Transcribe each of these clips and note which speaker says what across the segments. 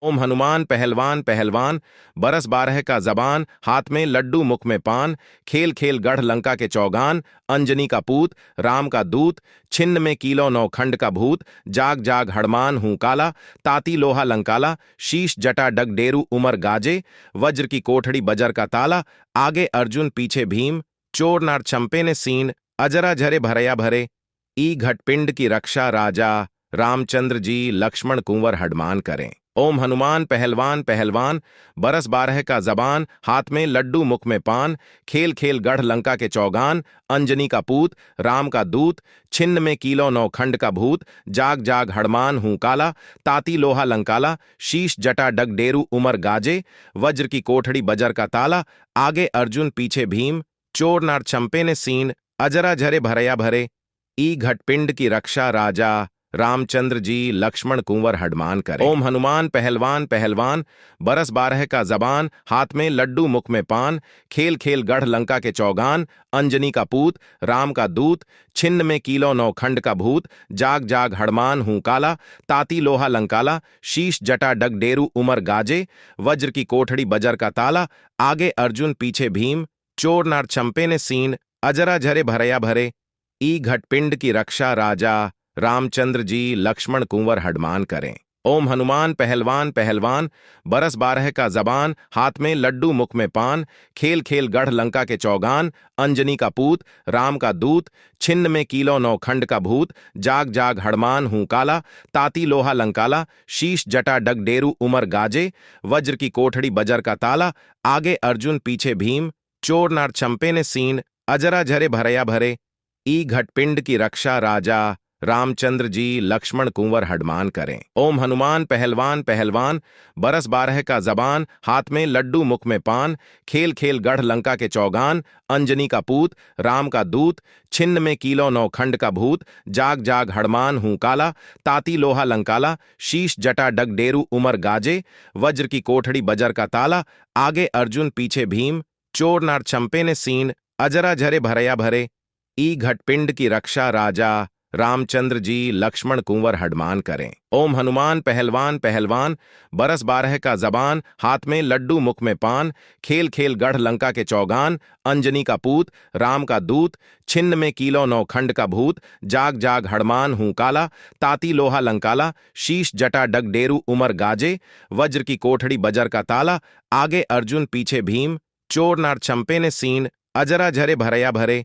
Speaker 1: ओम हनुमान पहलवान पहलवान, बरस बारह का जबान, हाथ में लड्डू मुख में पान, खेल खेल गढ़ लंका के चौगान, अंजनी का पूत, राम का दूत, छिन्न में कीलो नौखंड का भूत, जाग जाग हड़मान हूं काला, ताती लोहा लंकाला, शीश जटा डग डेरू उमर गाजे, वज्र की कोठड़ी बजर का ताला, आगे अर्जुन पीछे भीम, चोर नार छंपे ने सीन, अजरा झरे भरया भरे, ई घटपिंड की रक्षा राजा रामचंद्र जी लक्ष्मण कुंवर हडमान करें। ओम हनुमान पहलवान पहलवान, बरस बारह का जबान, हाथ में लड्डू मुख में पान, खेल खेल गढ़ लंका के चौगान, अंजनी का पूत, राम का दूत, छिन्न में कीलो नौखंड का भूत, जाग जाग हड़मान हूं काला, ताती लोहा लंकाला, शीश जटा डग डेरू उमर गाजे, वज्र की कोठड़ी बजर का ताला, आगे अर्जुन पीछे भीम, चोर नार छंपे ने सीन, अजरा झरे भरया भरे, ई घटपिंड की रक्षा राजा रामचंद्र जी लक्ष्मण कुंवर हडमान करें। ओम हनुमान पहलवान पहलवान, बरस बारह का जबान, हाथ में लड्डू मुख में पान, खेल खेल गढ़ लंका के चौगान, अंजनी का पूत, राम का दूत, छिन्न में कीलो नौखंड का भूत, जाग जाग हड़मान हूं काला, ताती लोहा लंकाला, शीश जटा डग डेरू उमर गाजे, वज्र की कोठड़ी बजर का ताला, आगे अर्जुन पीछे भीम, चोर नार छंपे ने सीन, अजरा झरे भरया भरे, ई घटपिंड की रक्षा राजा रामचंद्र जी लक्ष्मण कुंवर हडमान करें। ओम हनुमान पहलवान पहलवान, बरस बारह का जबान, हाथ में लड्डू मुख में पान, खेल खेल गढ़ लंका के चौगान, अंजनी का पूत, राम का दूत, छिन्न में कीलो नौखंड का भूत, जाग जाग हड़मान हूं काला, ताती लोहा लंकाला, शीश जटा डग डेरू उमर गाजे, वज्र की कोठड़ी बजर का ताला, आगे अर्जुन पीछे भीम, चोर नार छंपे ने सीन, अजरा झरे भरया भरे, ई घटपिंड की रक्षा राजा रामचंद्र जी लक्ष्मण कुंवर हडमान करें। ओम हनुमान पहलवान पहलवान, बरस बारह का जबान, हाथ में लड्डू मुख में पान, खेल खेल गढ़ लंका के चौगान, अंजनी का पूत, राम का दूत, छिन्न में कीलो नौखंड का भूत, जाग जाग हड़मान हूं काला, ताती लोहा लंकाला, शीश जटा डग डेरू उमर गाजे, वज्र की कोठड़ी बजर का ताला, आगे अर्जुन पीछे भीम, चोर नार छंपे ने सीन, अजरा झरे भरया भरे, ई घटपिंड की रक्षा राजा रामचंद्र जी लक्ष्मण कुंवर हडमान करें। ओम हनुमान पहलवान पहलवान, बरस बारह का जबान, हाथ में लड्डू मुख में पान, खेल खेल गढ़ लंका के चौगान, अंजनी का पूत, राम का दूत, छिन्न में कीलो नौखंड का भूत, जाग जाग हड़मान हूं काला, ताती लोहा लंकाला, शीश जटा डग डेरू उमर गाजे, वज्र की कोठड़ी बजर का ताला, आगे अर्जुन पीछे भीम, चोर नार छंपे ने सीन, अजरा झरे भरया भरे,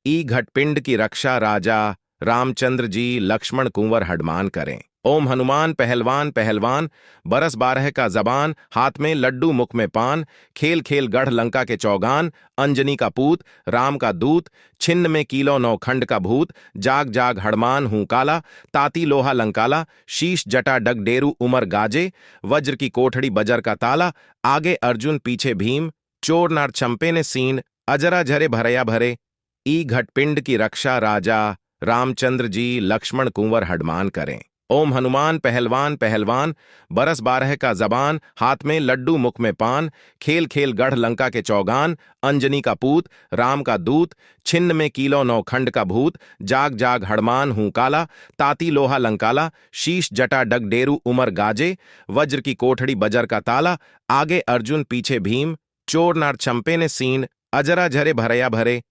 Speaker 1: ई घटपिंड की रक्षा राजा रामचंद्र जी लक्ष्मण कुंवर हडमान करें। ओम हनुमान पहलवान पहलवान, बरस बारह का जबान, हाथ में लड्डू मुख में पान, खेल खेल गढ़ लंका के चौगान, अंजनी का पूत, राम का दूत, छिन्न में कीलो नौखंड का भूत, जाग जाग हड़मान हूं काला, ताती लोहा लंकाला, शीश जटा डग डेरू उमर गाजे, वज्र की कोठड़ी बजर का ताला, आगे अर्जुन पीछे भीम, चोर नार छंपे ने सीन, अजरा झरे भरया भरे, ई घटपिंड की रक्षा राजा रामचंद्र जी लक्ष्मण कुंवर हडमान करें। ओम हनुमान पहलवान पहलवान, बरस बारह का जबान, हाथ में लड्डू मुख में पान, खेल खेल गढ़ लंका के चौगान, अंजनी का पूत, राम का दूत, छिन्न में कीलो नौखंड का भूत, जाग जाग हड़मान हूं काला, ताती लोहा लंकाला, शीश जटा डग डेरू उमर गाजे, वज्र की कोठड़ी बजर का ताला, आगे अर्जुन पीछे भीम, चोर नार छंपे ने सीन, अजरा झरे भरया भरे,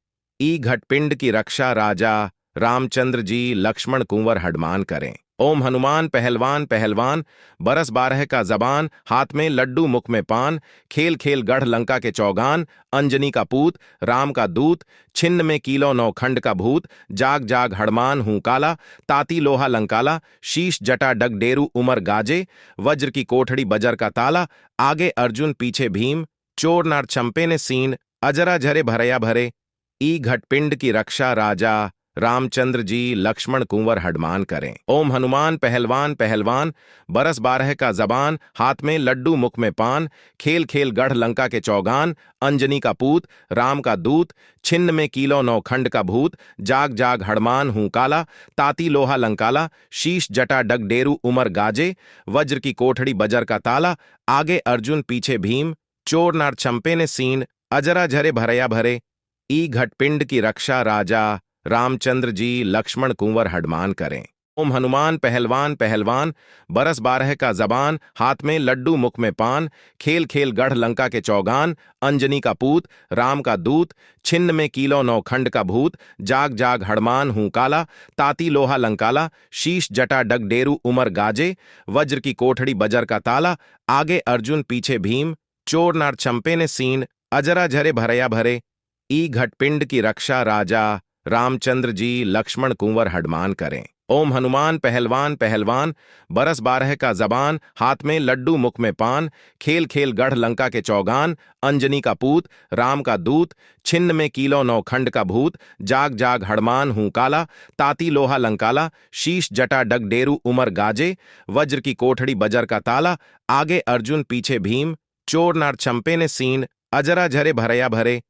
Speaker 1: ई घटपिंड की रक्षा राजा रामचंद्र जी लक्ष्मण कुंवर हडमान करें। ओम हनुमान पहलवान पहलवान, बरस बारह का जबान, हाथ में लड्डू मुख में पान, खेल खेल गढ़ लंका के चौगान, अंजनी का पूत, राम का दूत, छिन्न में कीलो नौखंड का भूत, जाग जाग हड़मान हूं काला, ताती लोहा लंकाला, शीश जटा डग डेरू उमर गाजे, वज्र की कोठड़ी बजर का ताला, आगे अर्जुन पीछे भीम, चोर नार छंपे ने सीन, अजरा झरे भरया भरे, ई घटपिंड की रक्षा राजा रामचंद्र जी लक्ष्मण कुंवर हडमान करें। ओम हनुमान पहलवान पहलवान, बरस बारह का जबान, हाथ में लड्डू मुख में पान, खेल खेल गढ़ लंका के चौगान, अंजनी का पूत, राम का दूत, छिन्न में कीलो नौखंड का भूत, जाग जाग हड़मान हूं काला, ताती लोहा लंकाला, शीश जटा डग डेरू उमर गाजे, वज्र की कोठड़ी बजर का ताला, आगे अर्जुन पीछे भीम, चोर नार छंपे ने सीन, अजरा झरे भरया भरे, ई घटपिंड की रक्षा राजा रामचंद्र जी लक्ष्मण कुंवर हडमान करें। ओम हनुमान पहलवान पहलवान, बरस बारह का जबान, हाथ में लड्डू मुख में पान, खेल खेल गढ़ लंका के चौगान, अंजनी का पूत, राम का दूत, छिन्न में कीलो नौखंड का भूत, जाग जाग हड़मान हूं काला, ताती लोहा लंकाला, शीश जटा डग डेरू उमर गाजे, वज्र की कोठड़ी बजर का ताला, आगे अर्जुन पीछे भीम, चोर नार चंपे ने सीन, अजरा झरे भरया भरे, ई घटपिंड की रक्षा राजा रामचंद्र जी लक्ष्मण कुंवर हडमान करें। ओम हनुमान पहलवान पहलवान, बरस बारह का जबान, हाथ में लड्डू मुख में पान, खेल खेल गढ़ लंका के चौगान, अंजनी का पूत, राम का दूत, छिन्न में कीलो नौखंड का भूत, जाग जाग हड़मान हूं काला, ताती लोहा लंकाला, शीश जटा डग डेरू उमर गाजे, वज्र की कोठड़ी बजर का ताला, आगे अर्जुन पीछे भीम, चोर नार चंपे ने सीन, अजरा झरे भरया भरे,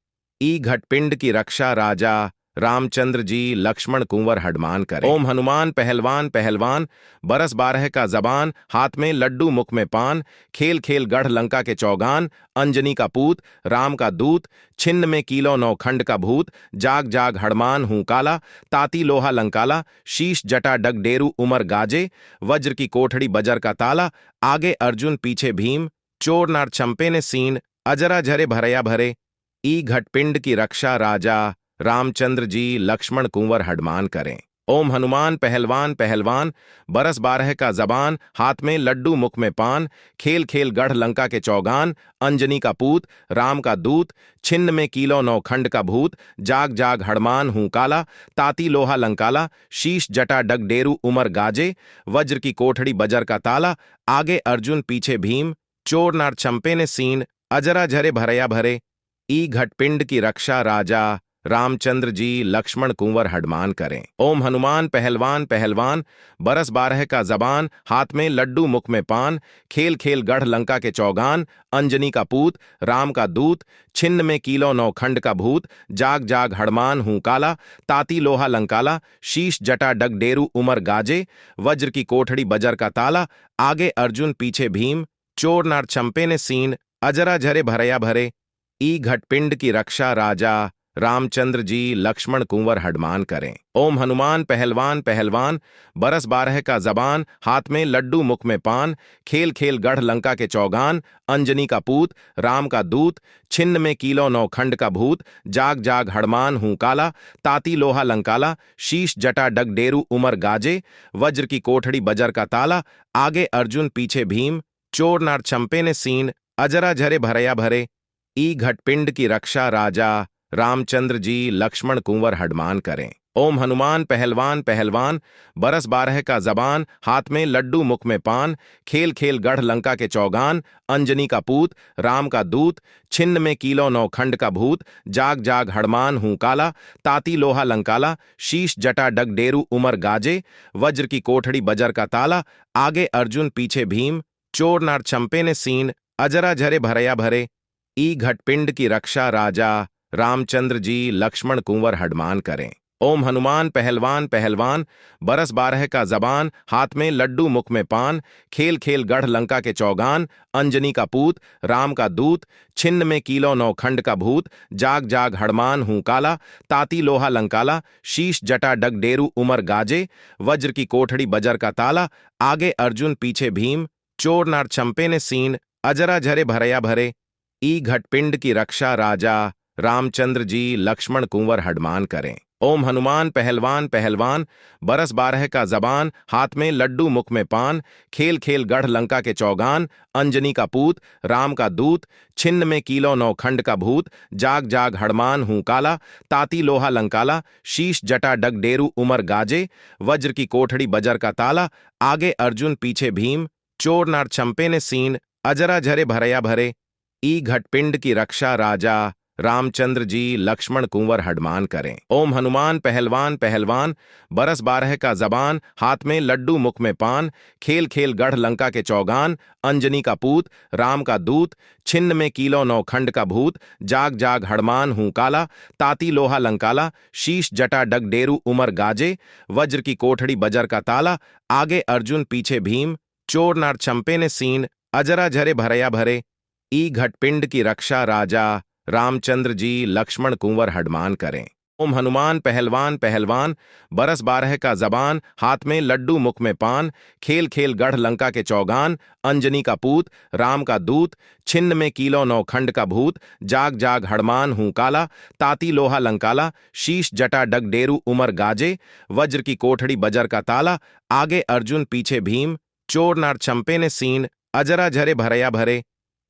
Speaker 1: ई घटपिंड की रक्षा राजा रामचंद्र जी लक्ष्मण कुंवर हडमान करें। ओम हनुमान पहलवान पहलवान, बरस बारह का जबान, हाथ में लड्डू मुख में पान, खेल खेल गढ़ लंका के चौगान, अंजनी का पूत, राम का दूत, छिन्न में कीलो नौखंड का भूत, जाग जाग हड़मान हूं काला, ताती लोहा लंकाला, शीश जटा डग डेरू उमर गाजे, वज्र की कोठड़ी बजर का ताला, आगे अर्जुन पीछे भीम, चोर नार चंपे ने सीन, अजरा झरे भरया भरे, ई घटपिंड की रक्षा राजा रामचंद्र जी लक्ष्मण कुंवर हडमान करें। ओम हनुमान पहलवान पहलवान, बरस बारह का जबान, हाथ में लड्डू मुख में पान, खेल खेल गढ़ लंका के चौगान, अंजनी का पूत, राम का दूत, छिन्न में कीलो नौखंड का भूत, जाग जाग हड़मान हूं काला, ताती लोहा लंकाला, शीश जटा डग डेरू उमर गाजे, वज्र की कोठड़ी बजर का ताला, आगे अर्जुन पीछे भीम, चोर नार चंपे ने सीन, अजरा झरे भरया भरे, ई घटपिंड की रक्षा राजा रामचंद्र जी लक्ष्मण कुंवर हडमान करें। ओम हनुमान पहलवान पहलवान, बरस बारह का जबान, हाथ में लड्डू मुख में पान, खेल खेल गढ़ लंका के चौगान, अंजनी का पूत, राम का दूत, छिन्न में कीलो नौखंड का भूत, जाग जाग हड़मान हूं काला, ताती लोहा लंकाला, शीश जटा डग डेरू उमर गाजे, वज्र की कोठड़ी बजर का ताला, आगे अर्जुन पीछे भीम, चोर नार चंपे ने सीन, अजरा झरे भरया भरे, ई घटपिंड की रक्षा राजा रामचंद्र जी लक्ष्मण कुंवर हडमान करें। ओम हनुमान पहलवान पहलवान, बरस बारह का जबान, हाथ में लड्डू मुख में पान, खेल खेल गढ़ लंका के चौगान, अंजनी का पूत, राम का दूत, छिन्न में कीलो नौखंड का भूत, जाग जाग हड़मान हूं काला, ताती लोहा लंकाला, शीश जटा डग डेरू उमर गाजे, वज्र की कोठड़ी बजर का ताला, आगे अर्जुन पीछे भीम, चोर नार चंपे ने सीन, अजरा झरे भरया भरे, ई घटपिंड की रक्षा राजा रामचंद्र जी लक्ष्मण कुंवर हडमान करें। ओम हनुमान पहलवान पहलवान, बरस बारह का जबान, हाथ में लड्डू मुख में पान, खेल खेल गढ़ लंका के चौगान, अंजनी का पूत, राम का दूत, छिन्न में कीलो नौखंड का भूत, जाग जाग हड़मान हूं काला, ताती लोहा लंकाला, शीश जटा डग डेरू उमर गाजे, वज्र की कोठड़ी बजर का ताला, आगे अर्जुन पीछे भीम, चोर नार चंपे ने सीन, अजरा झरे भरया भरे, ई घटपिंड की रक्षा राजा रामचंद्र जी लक्ष्मण कुंवर हडमान करें। ओम हनुमान पहलवान पहलवान, बरस बारह का जबान, हाथ में लड्डू मुख में पान, खेल खेल गढ़ लंका के चौगान, अंजनी का पूत, राम का दूत, छिन्न में कीलो नौखंड का भूत, जाग जाग हड़मान हूं काला, ताती लोहा लंकाला, शीश जटा डग डेरू उमर गाजे, वज्र की कोठड़ी बजर का ताला, आगे अर्जुन पीछे भीम, चोर नार चंपे ने सीन, अजरा झरे भरया भरे, ई घटपिंड की रक्षा राजा रामचंद्र जी लक्ष्मण कुंवर हडमान करें। ओम हनुमान पहलवान पहलवान, बरस बारह का जबान, हाथ में लड्डू मुख में पान, खेल खेल गढ़ लंका के चौगान, अंजनी का पूत, राम का दूत, छिन्न में कीलो नौखंड का भूत, जाग जाग हड़मान हूं काला, ताती लोहा लंकाला, शीश जटा डग डेरू उमर गाजे, वज्र की कोठड़ी बजर का ताला, आगे अर्जुन पीछे भीम, चोर नार चंपे ने सीन, अजरा झरे भरया भरे, ई घटपिंड की रक्षा राजा रामचंद्र जी लक्ष्मण कुंवर हडमान करें। ओम हनुमान पहलवान पहलवान, बरस बारह का जबान, हाथ में लड्डू मुख में पान, खेल खेल गढ़ लंका के चौगान, अंजनी का पूत, राम का दूत, छिन्न में कीलो नौखंड का भूत, जाग जाग हड़मान हूं काला, ताती लोहा लंकाला, शीश जटा डग डेरू उमर गाजे, वज्र की कोठड़ी बजर का ताला, आगे अर्जुन पीछे भीम, चोर नार चंपे ने सीन, अजरा झरे भरया भरे, ई घटपिंड की रक्षा राजा रामचंद्र जी लक्ष्मण कुंवर हडमान करें। ओम हनुमान पहलवान पहलवान, बरस बारह का जबान, हाथ में लड्डू मुख में पान, खेल खेल गढ़ लंका के चौगान, अंजनी का पूत, राम का दूत, छिन्न में कीलो नौखंड का भूत, जाग जाग हड़मान हूं काला, ताती लोहा लंकाला, शीश जटा डग डेरू उमर गाजे, वज्र की कोठड़ी बजर का ताला, आगे अर्जुन पीछे भीम, चोर नार चंपे ने सीन, अजरा झरे भरया भरे,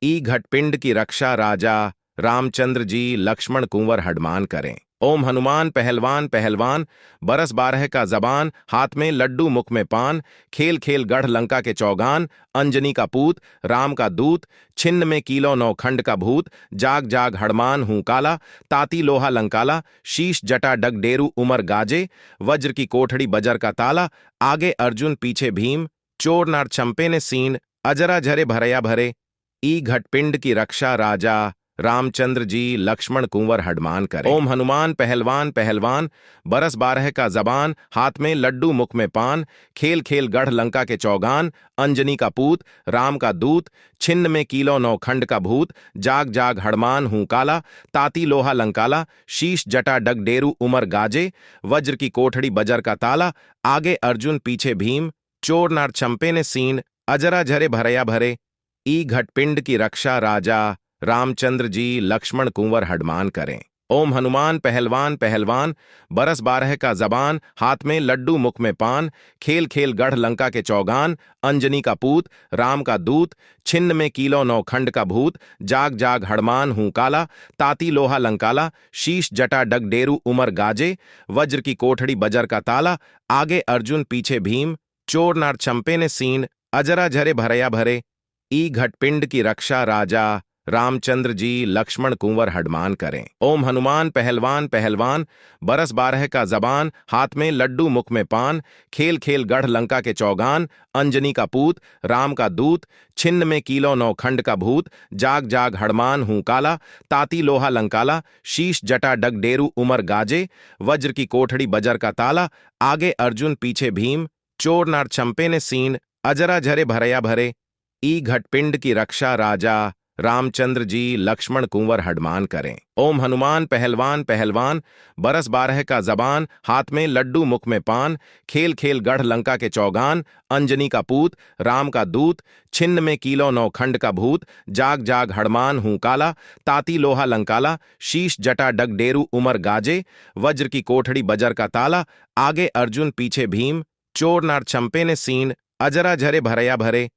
Speaker 1: ई घटपिंड की रक्षा राजा रामचंद्र जी लक्ष्मण कुंवर हडमान करें। ओम हनुमान पहलवान पहलवान, बरस बारह का जबान, हाथ में लड्डू मुख में पान, खेल खेल गढ़ लंका के चौगान, अंजनी का पूत, राम का दूत, छिन्न में कीलो नौखंड का भूत, जाग जाग हड़मान हूं काला, ताती लोहा लंकाला, शीश जटा डग डेरू उमर गाजे, वज्र की कोठड़ी बजर का ताला, आगे अर्जुन पीछे भीम, चोर नार चंपे ने सीन, अजरा झरे भरया भरे, ई घटपिंड की रक्षा राजा रामचंद्र जी लक्ष्मण कुंवर हडमान करें। ओम हनुमान पहलवान पहलवान, बरस बारह का जबान, हाथ में लड्डू मुख में पान, खेल खेल गढ़ लंका के चौगान, अंजनी का पूत, राम का दूत, छिन्न में कीलो नौखंड का भूत, जाग जाग हड़मान हूं काला, ताती लोहा लंकाला, शीश जटा डग डेरू उमर गाजे, वज्र की कोठड़ी बजर का ताला, आगे अर्जुन पीछे भीम, चोर नार चंपे ने सीन, अजरा झरे भरया भरे, ई घटपिंड की रक्षा राजा रामचंद्र जी लक्ष्मण कुंवर हडमान करें। ओम हनुमान पहलवान पहलवान, बरस बारह का जबान, हाथ में लड्डू मुख में पान, खेल खेल गढ़ लंका के चौगान, अंजनी का पूत, राम का दूत, छिन्न में कीलो नौखंड का भूत, जाग जाग हड़मान हूं काला, ताती लोहा लंकाला, शीश जटा डग डेरू उमर गाजे, वज्र की कोठड़ी बजर का ताला, आगे अर्जुन पीछे भीम, चोर नार चंपे ने सीन, अजरा झरे भरया भरे, ई घटपिंड की रक्षा राजा रामचंद्र जी लक्ष्मण कुंवर हडमान करें। ओम हनुमान पहलवान पहलवान, बरस बारह का जबान, हाथ में लड्डू मुख में पान, खेल खेल गढ़ लंका के चौगान, अंजनी का पूत, राम का दूत, छिन्न में कीलो नौखंड का भूत, जाग जाग हड़मान हूं काला, ताती लोहा लंकाला, शीश जटा डग डेरू उमर गाजे, वज्र की कोठड़ी बजर का ताला, आगे अर्जुन पीछे भीम, चोर नार चंपे ने सीन, अजरा झरे भरया भरे, ई घटपिंड की रक्षा राजा रामचंद्र जी लक्ष्मण कुंवर हडमान करें। ओम हनुमान पहलवान पहलवान, बरस बारह का जबान, हाथ में लड्डू मुख में पान, खेल खेल गढ़ लंका के चौगान, अंजनी का पूत, राम का दूत, छिन्न में कीलो नौखंड का भूत, जाग जाग हड़मान हूं काला, ताती लोहा लंकाला, शीश जटा डग डेरू उमर गाजे, वज्र की कोठड़ी बजर का ताला, आगे अर्जुन पीछे भीम, चोर नार चंपे ने सीन, अजरा झरे भरया भरे,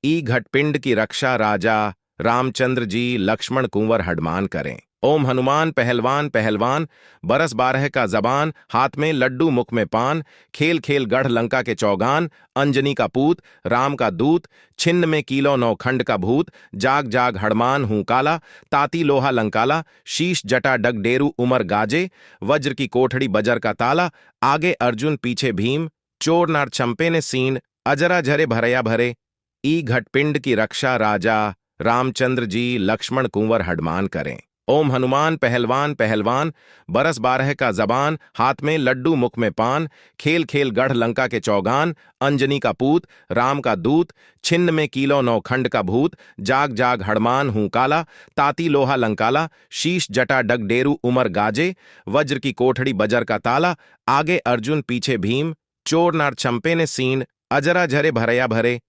Speaker 1: ई घटपिंड की रक्षा राजा रामचंद्र जी लक्ष्मण कुंवर हडमान करें। ओम हनुमान पहलवान पहलवान, बरस बारह का जबान, हाथ में लड्डू मुख में पान, खेल खेल गढ़ लंका के चौगान, अंजनी का पूत, राम का दूत, छिन्न में कीलो नौखंड का भूत, जाग जाग हड़मान हूं काला, ताती लोहा लंकाला, शीश जटा डग डेरू उमर गाजे, वज्र की कोठड़ी बजर का ताला, आगे अर्जुन पीछे भीम, चोर नार चंपे ने सीन, अजरा झरे भरया भरे, ई घटपिंड की रक्षा राजा रामचंद्र जी लक्ष्मण कुंवर हडमान करें। ओम हनुमान पहलवान पहलवान, बरस बारह का जबान, हाथ में लड्डू मुख में पान, खेल खेल गढ़ लंका के चौगान, अंजनी का पूत, राम का दूत, छिन्न में कीलो नौखंड का भूत, जाग जाग हड़मान हूं काला, ताती लोहा लंकाला, शीश जटा डग डेरू उमर गाजे, वज्र की कोठड़ी बजर का ताला, आगे अर्जुन पीछे भीम, चोर नार चंपे ने सीन, अजरा झरे भरया भरे,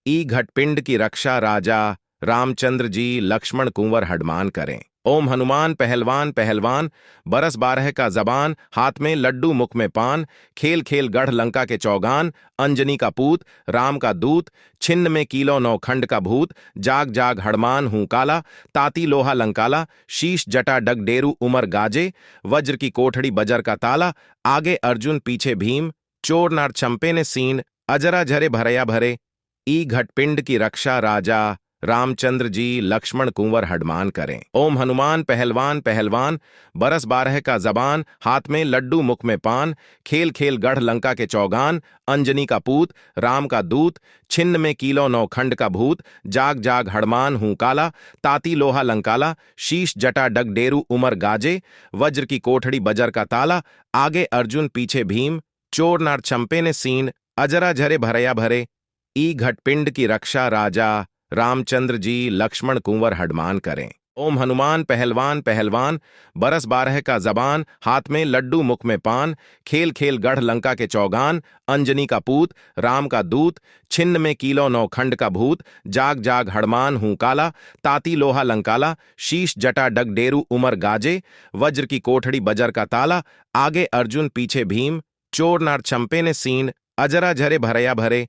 Speaker 1: ई घटपिंड की रक्षा राजा रामचंद्र जी लक्ष्मण कुंवर हडमान करें। ओम हनुमान पहलवान पहलवान, बरस बारह का जबान, हाथ में लड्डू मुख में पान, खेल खेल गढ़ लंका के चौगान, अंजनी का पूत, राम का दूत, छिन्न में कीलो नौखंड का भूत, जाग जाग हड़मान हूं काला, ताती लोहा लंकाला, शीश जटा डग डेरू उमर गाजे, वज्र की कोठड़ी बजर का ताला, आगे अर्जुन पीछे भीम, चोर नार चंपे ने सीन, अजरा झरे भरया भरे, ई घटपिंड की रक्षा राजा रामचंद्र जी लक्ष्मण कुंवर हडमान करें। ओम हनुमान पहलवान पहलवान, बरस बारह का जबान, हाथ में लड्डू मुख में पान, खेल खेल गढ़ लंका के चौगान, अंजनी का पूत, राम का दूत, छिन्न में कीलो नौखंड का भूत, जाग जाग हड़मान हूं काला, ताती लोहा लंकाला, शीश जटा डग डेरू उमर गाजे, वज्र की कोठड़ी बजर का ताला, आगे अर्जुन पीछे भीम, चोर नार चंपे ने सीन, अजरा झरे भरया भरे, ई घटपिंड की रक्षा राजा रामचंद्र जी लक्ष्मण कुंवर हडमान करें। ओम हनुमान पहलवान पहलवान, बरस बारह का जबान, हाथ में लड्डू मुख में पान, खेल खेल गढ़ लंका के चौगान, अंजनी का पूत, राम का दूत, छिन्न में कीलो नौ खंड का भूत, जाग जाग हड़मान हूं काला, ताती लोहा लंकाला, शीश जटा डग डेरू उमर गाजे, वज्र की कोठड़ी बजर का ताला, आगे अर्जुन पीछे भीम, चोर नार छंपे ने सीन, अजरा झरे भरया भरे,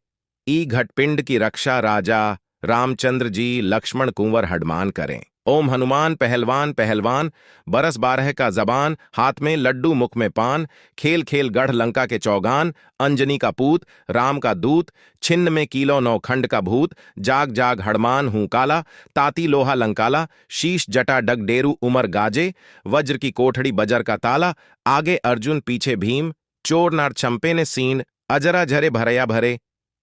Speaker 1: ई घटपिंड की रक्षा राजा रामचंद्र जी लक्ष्मण कुंवर हडमान करें। ओम हनुमान पहलवान पहलवान, बरस बारह का जबान, हाथ में लड्डू मुख में पान, खेल खेल गढ़ लंका के चौगान, अंजनी का पूत, राम का दूत, छिन्न में कीलो नौ खंड का भूत, जाग जाग हड़मान हूं काला, ताती लोहा लंकाला, शीश जटा डग डेरू उमर गाजे, वज्र की कोठड़ी बजर का ताला, आगे अर्जुन पीछे भीम, चोर नार छंपे ने सीन, अजरा झरे भरया भरे,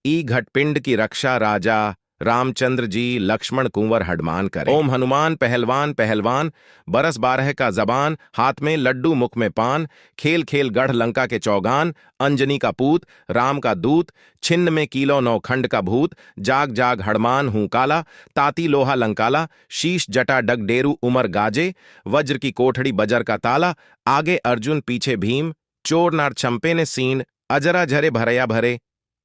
Speaker 1: ई घटपिंड की रक्षा राजा रामचंद्र जी लक्ष्मण कुंवर हडमान करें। ओम हनुमान पहलवान पहलवान, बरस बारह का जबान, हाथ में लड्डू मुख में पान, खेल खेल गढ़ लंका के चौगान, अंजनी का पूत, राम का दूत, छिन्न में कीलो नौ खंड का भूत, जाग जाग हड़मान हूं काला, ताती लोहा लंकाला, शीश जटा डग डेरू उमर गाजे, वज्र की कोठड़ी बजर का ताला, आगे अर्जुन पीछे भीम, चोर नार छंपे ने सीन, अजरा झरे भरया भरे,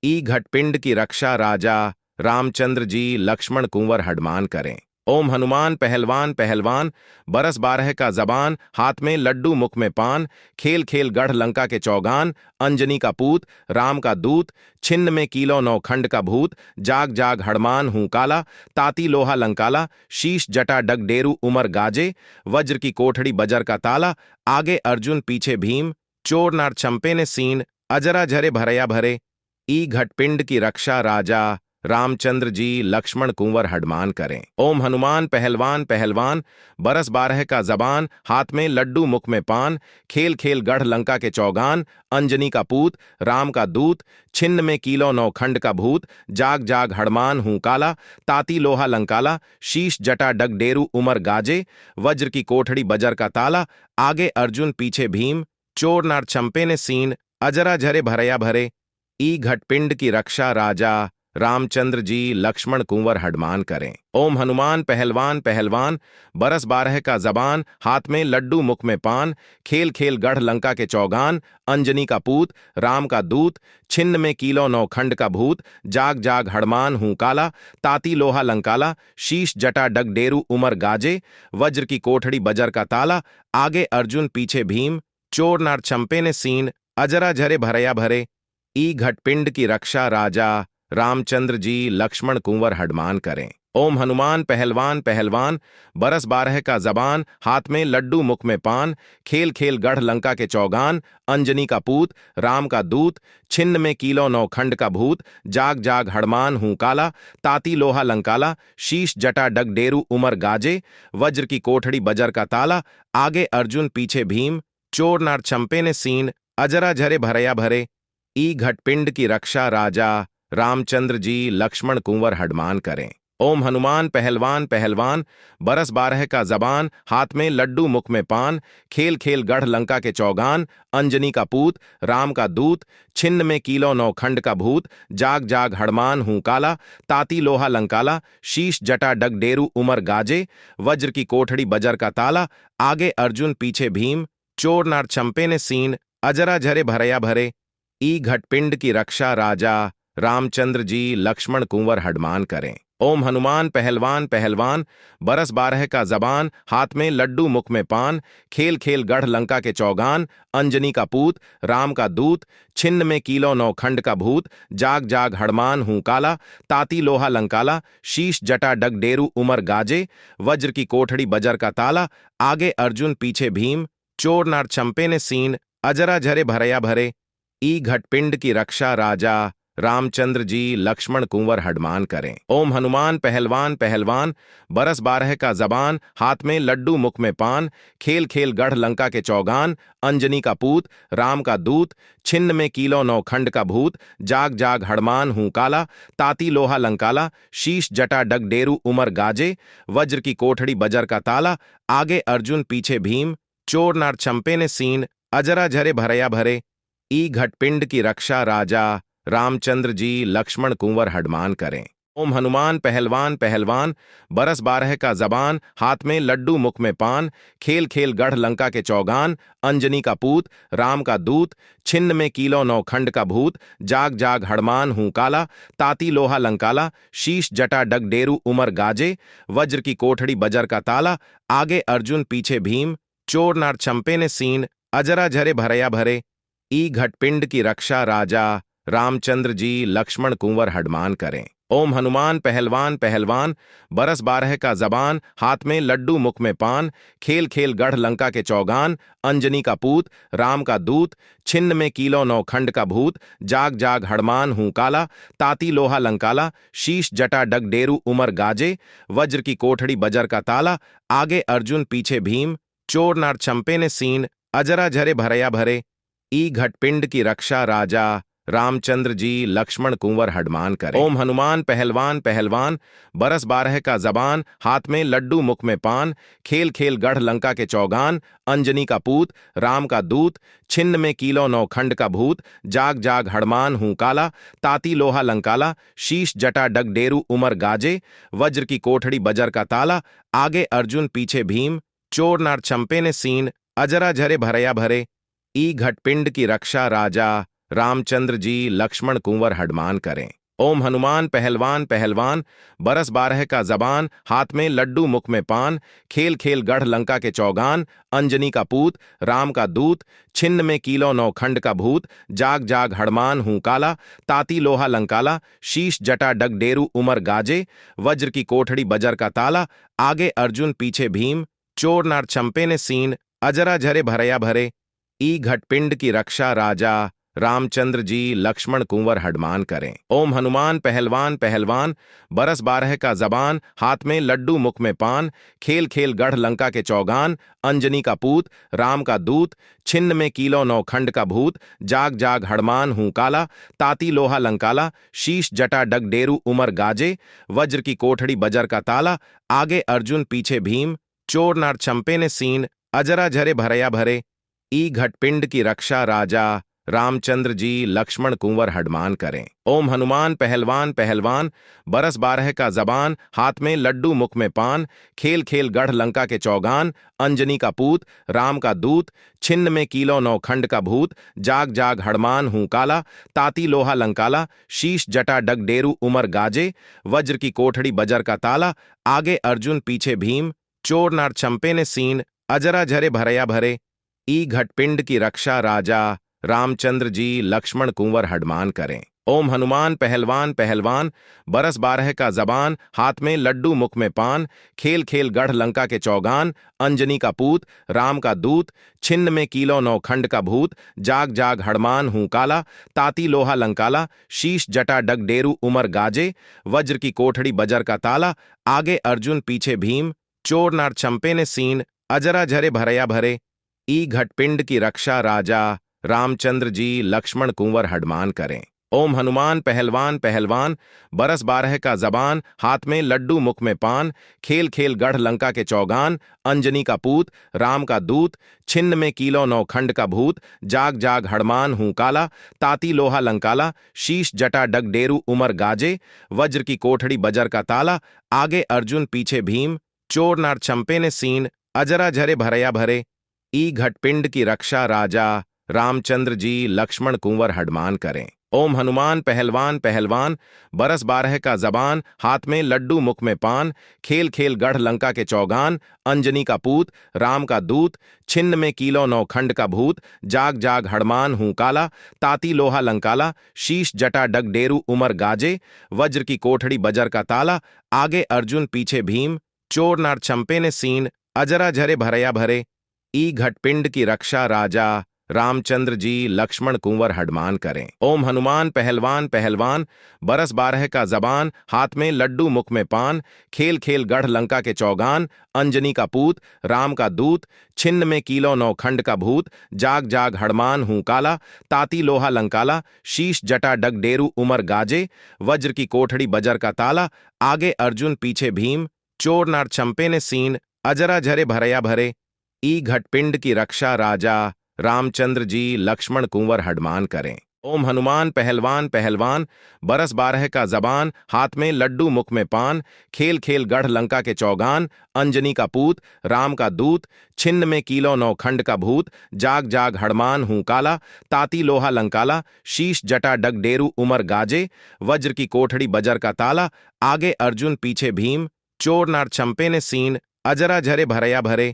Speaker 1: ई घटपिंड की रक्षा राजा रामचंद्र जी लक्ष्मण कुंवर हडमान करें। ओम हनुमान पहलवान पहलवान, बरस बारह का जबान, हाथ में लड्डू मुख में पान, खेल खेल गढ़ लंका के चौगान, अंजनी का पूत, राम का दूत, छिन्न में कीलो नौ खंड का भूत, जाग जाग हड़मान हूं काला, ताती लोहा लंकाला, शीश जटा डग डेरू उमर गाजे, वज्र की कोठड़ी बजर का ताला, आगे अर्जुन पीछे भीम, चोर नार छंपे ने सीन, अजरा झरे भरया भरे, ई घटपिंड की रक्षा राजा रामचंद्र जी लक्ष्मण कुंवर हडमान करें। ओम हनुमान पहलवान पहलवान, बरस बारह का जबान, हाथ में लड्डू मुख में पान, खेल खेल गढ़ लंका के चौगान, अंजनी का पूत, राम का दूत, छिन्न में कीलो नौ खंड का भूत, जाग जाग हड़मान हूं काला, ताती लोहा लंकाला, शीश जटा डग डेरू उमर गाजे, वज्र की कोठड़ी बजर का ताला, आगे अर्जुन पीछे भीम, चोर नार छंपे ने सीन, अजरा झरे भरया भरे, ई घटपिंड की रक्षा राजा रामचंद्र जी लक्ष्मण कुंवर हडमान करें। ओम हनुमान पहलवान पहलवान, बरस बारह का जबान, हाथ में लड्डू मुख में पान, खेल खेल गढ़ लंका के चौगान, अंजनी का पूत, राम का दूत, छिन्न में कीलो नौ खंड का भूत, जाग जाग हड़मान हूं काला, ताती लोहा लंकाला, शीश जटा डग डेरू उमर गाजे, वज्र की कोठड़ी बजर का ताला, आगे अर्जुन पीछे भीम, चोर नार छंपे ने सीन, अजरा झरे भरया भरे, ई घटपिंड की रक्षा राजा रामचंद्र जी लक्ष्मण कुंवर हडमान करें। ओम हनुमान पहलवान पहलवान, बरस बारह का जबान, हाथ में लड्डू मुख में पान, खेल खेल गढ़ लंका के चौगान, अंजनी का पूत, राम का दूत, छिन्न में कीलो नौ खंड का भूत, जाग जाग हड़मान हूं काला, ताती लोहा लंकाला, शीश जटा डग डेरू उमर गाजे, वज्र की कोठड़ी बजर का ताला, आगे अर्जुन पीछे भीम, चोर नार छंपे ने सीन, अजरा झरे भरया भरे, ई घटपिंड की रक्षा राजा रामचंद्र जी लक्ष्मण कुंवर हडमान करें। ओम हनुमान पहलवान पहलवान, बरस बारह का जबान, हाथ में लड्डू मुख में पान, खेल खेल गढ़ लंका के चौगान, अंजनी का पूत, राम का दूत, छिन्न में कीलो नौ खंड का भूत, जाग जाग हड़मान हूं काला, ताती लोहा लंकाला, शीश जटा डग डेरू उमर गाजे, वज्र की कोठड़ी बजर का ताला, आगे अर्जुन पीछे भीम, चोर नार छंपे ने सीन, अजरा झरे भरया भरे, ई घटपिंड की रक्षा राजा रामचंद्र जी लक्ष्मण कुंवर हडमान करें। ओम हनुमान पहलवान पहलवान, बरस बारह का जबान, हाथ में लड्डू मुख में पान, खेल खेल गढ़ लंका के चौगान, अंजनी का पूत, राम का दूत, छिन्न में कीलो नौ खंड का भूत, जाग जाग हड़मान हूं काला, ताती लोहा लंकाला, शीश जटा डग डेरू उमर गाजे, वज्र की कोठड़ी बजर का ताला, आगे अर्जुन पीछे भीम, चोर नार छंपे ने सीन, अजरा झरे भरया भरे, ई घटपिंड की रक्षा राजा रामचंद्र जी लक्ष्मण कुंवर हडमान करें। ओम हनुमान पहलवान पहलवान, बरस बारह का जबान, हाथ में लड्डू मुख में पान, खेल खेल गढ़ लंका के चौगान, अंजनी का पूत, राम का दूत, छिन्न में कीलो नौ खंड का भूत, जाग जाग हड़मान हूं काला, ताती लोहा लंकाला, शीश जटा डग डेरू उमर गाजे, वज्र की कोठड़ी बजर का ताला, आगे अर्जुन पीछे भीम, चोर नार छंपे ने सीन, अजरा झरे भरया भरे, ई घटपिंड की रक्षा राजा रामचंद्र जी लक्ष्मण कुंवर हडमान करें। ओम हनुमान पहलवान पहलवान, बरस बारह का जबान, हाथ में लड्डू मुख में पान, खेल खेल गढ़ लंका के चौगान, अंजनी का पूत, राम का दूत, छिन्न में कीलो नौ खंड का भूत, जाग जाग हड़मान हूं काला, ताती लोहा लंकाला, शीश जटा डग डेरू उमर गाजे, वज्र की कोठड़ी बजर का ताला, आगे अर्जुन पीछे भीम, चोर नार छंपे ने सीन, अजरा झरे भरया भरे, ई घटपिंड की रक्षा राजा रामचंद्र जी लक्ष्मण कुंवर हडमान करें। ओम हनुमान पहलवान पहलवान, बरस बारह का जबान, हाथ में लड्डू मुख में पान, खेल खेल गढ़ लंका के चौगान, अंजनी का पूत, राम का दूत, छिन्न में कीलो नौ खंड का भूत, जाग जाग हड़मान हूं काला, ताती लोहा लंकाला, शीश जटा डग डेरू उमर गाजे, वज्र की कोठड़ी बजर का ताला, आगे अर्जुन पीछे भीम, चोर नार छंपे ने सीन, अजरा झरे भरया भरे, ई घटपिंड की रक्षा राजा रामचंद्र जी लक्ष्मण कुंवर हडमान करें। ओम हनुमान पहलवान पहलवान, बरस बारह का जबान, हाथ में लड्डू मुख में पान, खेल खेल गढ़ लंका के चौगान, अंजनी का पूत, राम का दूत, छिन्न में कीलो नौ खंड का भूत, जाग जाग हड़मान हूं काला, ताती लोहा लंकाला, शीश जटा डग डेरू उमर गाजे, वज्र की कोठड़ी बजर का ताला, आगे अर्जुन पीछे भीम, चोर नार छंपे ने सीन, अजरा झरे भरया भरे, ई घटपिंड की रक्षा राजा रामचंद्र जी लक्ष्मण कुंवर हडमान करें। ओम हनुमान पहलवान पहलवान, बरस बारह का जबान, हाथ में लड्डू मुख में पान, खेल खेल गढ़ लंका के चौगान, अंजनी का पूत, राम का दूत, छिन्न में कीलो नौ खंड का भूत, जाग जाग हड़मान हूं काला, ताती लोहा लंकाला, शीश जटा डग डेरू उमर गाजे, वज्र की कोठड़ी बजर का ताला, आगे अर्जुन पीछे भीम, चोर नार छंपे ने सीन, अजरा झरे भरया भरे, ई घटपिंड की रक्षा राजा रामचंद्र जी लक्ष्मण कुंवर हडमान करें। ओम हनुमान पहलवान पहलवान, बरस बारह का जबान, हाथ में लड्डू मुख में पान, खेल खेल गढ़ लंका के चौगान, अंजनी का पूत, राम का दूत, छिन्न में कीलो नौ खंड का भूत, जाग जाग हड़मान हूं काला, ताती लोहा लंकाला, शीश जटा डग डेरू उमर गाजे, वज्र की कोठड़ी बजर का ताला, आगे अर्जुन पीछे भीम, चोर नार छंपे ने सीन, अजरा झरे भरया भरे, ई घटपिंड की रक्षा राजा रामचंद्र जी लक्ष्मण कुंवर हडमान करें। ओम हनुमान पहलवान पहलवान, बरस बारह का जबान, हाथ में लड्डू मुख में पान, खेल खेल गढ़ लंका के चौगान, अंजनी का पूत, राम का दूत, छिन्न में कीलो नौ खंड का भूत, जाग जाग हड़मान हूं काला, ताती लोहा लंकाला, शीश जटा डग डेरू उमर गाजे, वज्र की कोठड़ी बजर का ताला, आगे अर्जुन पीछे भीम, चोर नार छंपे ने सीन, अजरा झरे भरया भरे, ई घटपिंड की रक्षा राजा रामचंद्र जी लक्ष्मण कुंवर हडमान करें। ओम हनुमान पहलवान पहलवान, बरस बारह का जबान, हाथ में लड्डू मुख में पान, खेल खेल गढ़ लंका के चौगान, अंजनी का पूत, राम का दूत, छिन्न में कीलो नौ खंड का भूत, जाग जाग हड़मान हूं काला, ताती लोहा लंकाला, शीश जटा डग डेरू उमर गाजे, वज्र की कोठड़ी बजर का ताला, आगे अर्जुन पीछे भीम, चोर नार छंपे ने सीन, अजरा झरे भरया भरे, ई घटपिंड की रक्षा राजा रामचंद्र जी लक्ष्मण कुंवर हडमान करें। ओम हनुमान पहलवान पहलवान, बरस बारह का जबान, हाथ में लड्डू मुख में पान, खेल खेल गढ़ लंका के चौगान, अंजनी का पूत, राम का दूत, छिन्न में कीलो नौ खंड का भूत, जाग जाग हड़मान हूं काला, ताती लोहा लंकाला, शीश जटा डग डेरू उमर गाजे, वज्र की कोठड़ी बजर का ताला, आगे अर्जुन पीछे भीम, चोर नार छंपे ने सीन, अजरा झरे भरया भरे, ई घटपिंड की रक्षा राजा रामचंद्र जी लक्ष्मण कुंवर हडमान करें। ओम हनुमान पहलवान पहलवान, बरस बारह का जबान, हाथ में लड्डू मुख में पान, खेल खेल गढ़ लंका के चौगान, अंजनी का पूत, राम का दूत, छिन्न में कीलो नौ खंड का भूत, जाग जाग हड़मान हूं काला, ताती लोहा लंकाला, शीश जटा डग डेरू उमर गाजे, वज्र की कोठड़ी बजर का ताला, आगे अर्जुन पीछे भीम, चोर नार छंपे ने सीन, अजरा झरे भरया भरे, ई घटपिंड की रक्षा राजा रामचंद्र जी लक्ष्मण कुंवर हडमान करें। ओम हनुमान पहलवान पहलवान, बरस बारह का जबान, हाथ में लड्डू मुख में पान, खेल खेल गढ़ लंका के चौगान, अंजनी का पूत, राम का दूत, छिन्न में कीलो नौ खंड का भूत, जाग जाग हड़मान हूं काला, ताती लोहा लंकाला, शीश जटा डग डेरू उमर गाजे, वज्र की कोठड़ी बजर का ताला, आगे अर्जुन पीछे भीम, चोर नार छंपे ने सीन, अजरा झरे भरया भरे, ई घटपिंड की रक्षा राजा रामचंद्र जी लक्ष्मण कुंवर हडमान करें। ओम हनुमान पहलवान पहलवान, बरस बारह का जबान, हाथ में लड्डू मुख में पान, खेल खेल गढ़ लंका के चौगान, अंजनी का पूत, राम का दूत, छिन्न में कीलो नौखंड का भूत, जाग जाग हड़मान हूं काला, ताती लोहा लंकाला, शीश जटा डग डेरू उमर गाजे, वज्र की कोठड़ी बजर का ताला, आगे अर्जुन पीछे भीम, चोर नार छंपे ने सीन, अजरा झरे भरया भरे,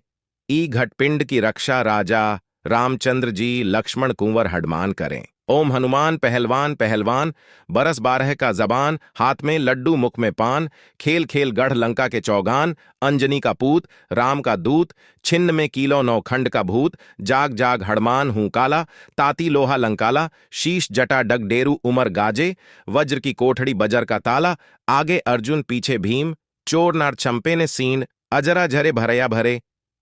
Speaker 1: ई घटपिंड की रक्षा राजा रामचंद्र जी लक्ष्मण कुंवर हडमान करें। ओम हनुमान पहलवान पहलवान, बरस बारह का जबान, हाथ में लड्डू मुख में पान, खेल खेल गढ़ लंका के चौगान, अंजनी का पूत, राम का दूत, छिन्न में कीलो नौखंड का भूत, जाग जाग हड़मान हूं काला, ताती लोहा लंकाला, शीश जटा डग डेरू उमर गाजे, वज्र की कोठड़ी बजर का ताला, आगे अर्जुन पीछे भीम, चोर नार छंपे ने सीन, अजरा झरे भरया भरे,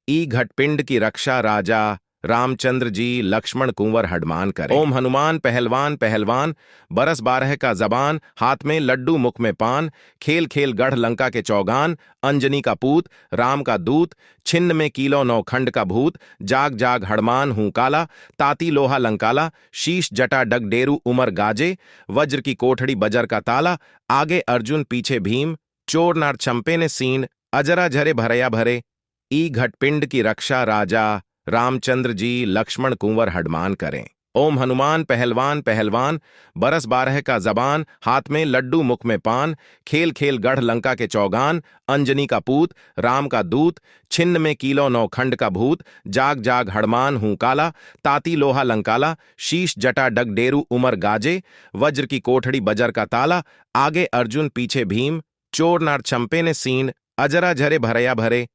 Speaker 1: ई घटपिंड की रक्षा राजा रामचंद्र जी लक्ष्मण कुंवर हडमान करें। ओम हनुमान पहलवान पहलवान, बरस बारह का जबान, हाथ में लड्डू मुख में पान, खेल खेल गढ़ लंका के चौगान, अंजनी का पूत, राम का दूत, छिन्न में कीलो नौखंड का भूत, जाग जाग हड़मान हूं काला, ताती लोहा लंकाला, शीश जटा डग डेरू उमर गाजे, वज्र की कोठड़ी बजर का ताला, आगे अर्जुन पीछे भीम, चोर नार छंपे ने सीन, अजरा झरे भरया भरे, ई घटपिंड की रक्षा राजा रामचंद्र जी लक्ष्मण कुंवर हडमान करें। ओम हनुमान पहलवान पहलवान, बरस बारह का जबान, हाथ में लड्डू मुख में पान, खेल खेल गढ़ लंका के चौगान, अंजनी का पूत, राम का दूत, छिन्न में कीलो नौखंड का भूत, जाग जाग हड़मान हूं काला, ताती लोहा लंकाला, शीश जटा डग डेरू उमर गाजे, वज्र की कोठड़ी बजर का ताला, आगे अर्जुन पीछे भीम, चोर नार छंपे ने सीन, अजरा झरे भरया भरे,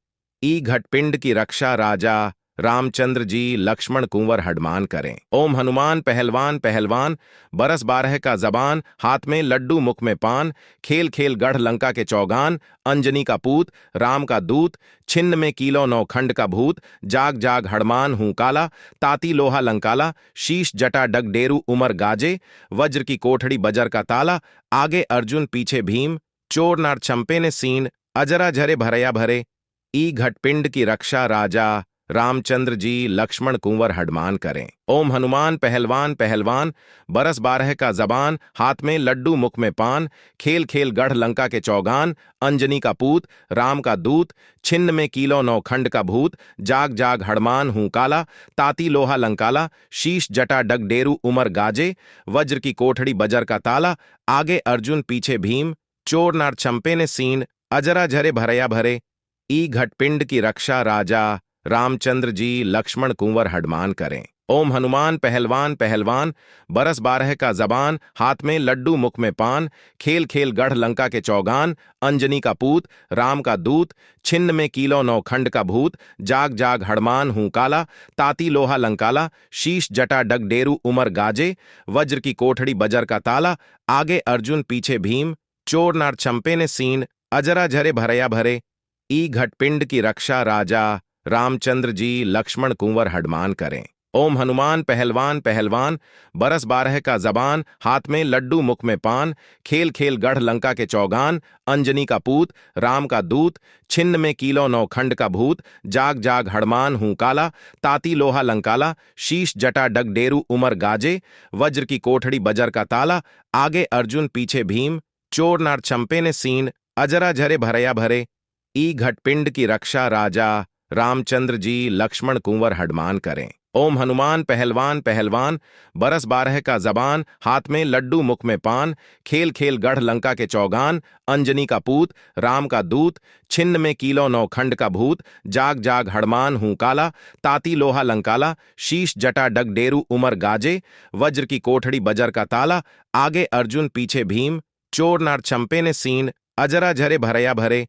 Speaker 1: ई घटपिंड की रक्षा राजा रामचंद्र जी लक्ष्मण कुंवर हडमान करें। ओम हनुमान पहलवान पहलवान, बरस बारह का जबान, हाथ में लड्डू मुख में पान, खेल खेल गढ़ लंका के चौगान, अंजनी का पूत, राम का दूत, छिन्न में कीलो नौखंड का भूत, जाग जाग हड़मान हूं काला, ताती लोहा लंकाला, शीश जटा डग डेरू उमर गाजे, वज्र की कोठड़ी बजर का ताला, आगे अर्जुन पीछे भीम, चोर नार छंपे ने सीन, अजरा झरे भरया भरे, ई घटपिंड की रक्षा राजा रामचंद्र जी लक्ष्मण कुंवर हडमान करें। ओम हनुमान पहलवान पहलवान, बरस बारह का जबान, हाथ में लड्डू मुख में पान, खेल खेल गढ़ लंका के चौगान, अंजनी का पूत, राम का दूत, छिन्न में कीलो नौखंड का भूत, जाग जाग हड़मान हूं काला, ताती लोहा लंकाला, शीश जटा डग डेरू उमर गाजे, वज्र की कोठड़ी बजर का ताला, आगे अर्जुन पीछे भीम, चोर नार छंपे ने सीन, अजरा झरे भरया भरे, ई घटपिंड की रक्षा राजा रामचंद्र जी लक्ष्मण कुंवर हडमान करें। ओम हनुमान पहलवान पहलवान, बरस बारह का जबान, हाथ में लड्डू मुख में पान, खेल खेल गढ़ लंका के चौगान, अंजनी का पूत, राम का दूत, छिन्न में कीलो नौखंड का भूत, जाग जाग हड़मान हूं काला, ताती लोहा लंकाला, शीश जटा डग डेरू उमर गाजे, वज्र की कोठड़ी बजर का ताला, आगे अर्जुन पीछे भीम, चोर नार छंपे ने सीन, अजरा झरे भरया भरे, ई घटपिंड की रक्षा राजा रामचंद्र जी लक्ष्मण कुंवर हडमान करें। ओम हनुमान पहलवान पहलवान, बरस बारह का जबान, हाथ में लड्डू मुख में पान, खेल खेल गढ़ लंका के चौगान, अंजनी का पूत, राम का दूत, छिन्न में कीलो नौखंड का भूत, जाग जाग हड़मान हूं काला, ताती लोहा लंकाला, शीश जटा डग डेरू उमर गाजे, वज्र की कोठड़ी बजर का ताला, आगे अर्जुन पीछे भीम, चोर नार छंपे ने सीन, अजरा झरे भरया भरे, ई घटपिंड की रक्षा राजा रामचंद्र जी लक्ष्मण कुंवर हडमान करें। ओम हनुमान पहलवान पहलवान, बरस बारह का जबान, हाथ में लड्डू मुख में पान, खेल खेल गढ़ लंका के चौगान, अंजनी का पूत, राम का दूत, छिन्न में कीलो नौखंड का भूत, जाग जाग हड़मान हूं काला, ताती लोहा लंकाला, शीश जटा डग डेरू उमर गाजे, वज्र की कोठड़ी बजर का ताला, आगे अर्जुन पीछे भीम, चोर नार छंपे ने सीन, अजरा झरे भरया भरे,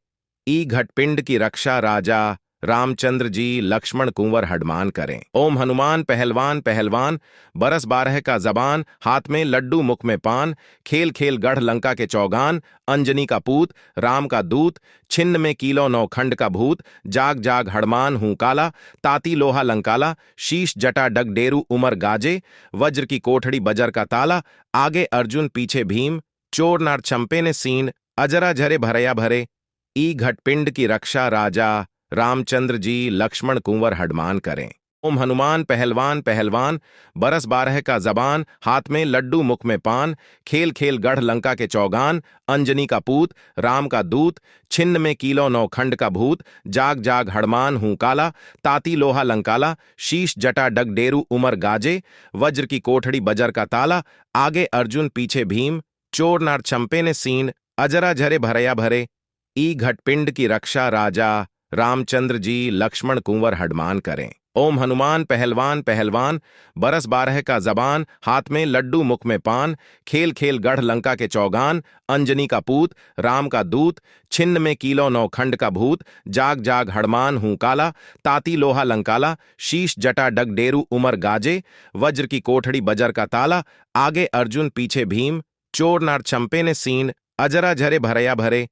Speaker 1: ई घटपिंड की रक्षा राजा रामचंद्र जी लक्ष्मण कुंवर हडमान करें। ओम हनुमान पहलवान पहलवान, बरस बारह का जबान, हाथ में लड्डू मुख में पान, खेल खेल गढ़ लंका के चौगान, अंजनी का पूत, राम का दूत, छिन्न में कीलो नौखंड का भूत, जाग जाग हड़मान हूं काला, ताती लोहा लंकाला, शीश जटा डग डेरू उमर गाजे, वज्र की कोठड़ी बजर का ताला, आगे अर्जुन पीछे भीम, चोर नार छंपे ने सीन, अजरा झरे भरया भरे, ई घटपिंड की रक्षा राजा रामचंद्र जी लक्ष्मण कुंवर हडमान करें। ओम हनुमान पहलवान पहलवान, बरस बारह का जबान, हाथ में लड्डू मुख में पान, खेल खेल गढ़ लंका के चौगान, अंजनी का पूत, राम का दूत, छिन्न में कीलो नौ खंड का भूत, जाग जाग हड़मान हूं काला, ताती लोहा लंकाला, शीश जटा डग डेरू उमर गाजे, वज्र की कोठड़ी बजर का ताला, आगे अर्जुन पीछे भीम, चोर नार चंपे ने सीन, अजरा झरे भरया भरे, ई घटपिंड की रक्षा राजा रामचंद्र जी लक्ष्मण कुंवर हडमान करें। ओम हनुमान पहलवान पहलवान, बरस बारह का जबान, हाथ में लड्डू मुख में पान, खेल खेल गढ़ लंका के चौगान, अंजनी का पूत, राम का दूत, छिन्न में कीलो नौ खंड का भूत, जाग जाग हड़मान हूं काला, ताती लोहा लंकाला, शीश जटा डग डेरू उमर गाजे, वज्र की कोठड़ी बजर का ताला, आगे अर्जुन पीछे भीम, चोर नार चंपे ने सीन, अजरा झरे भरया भरे,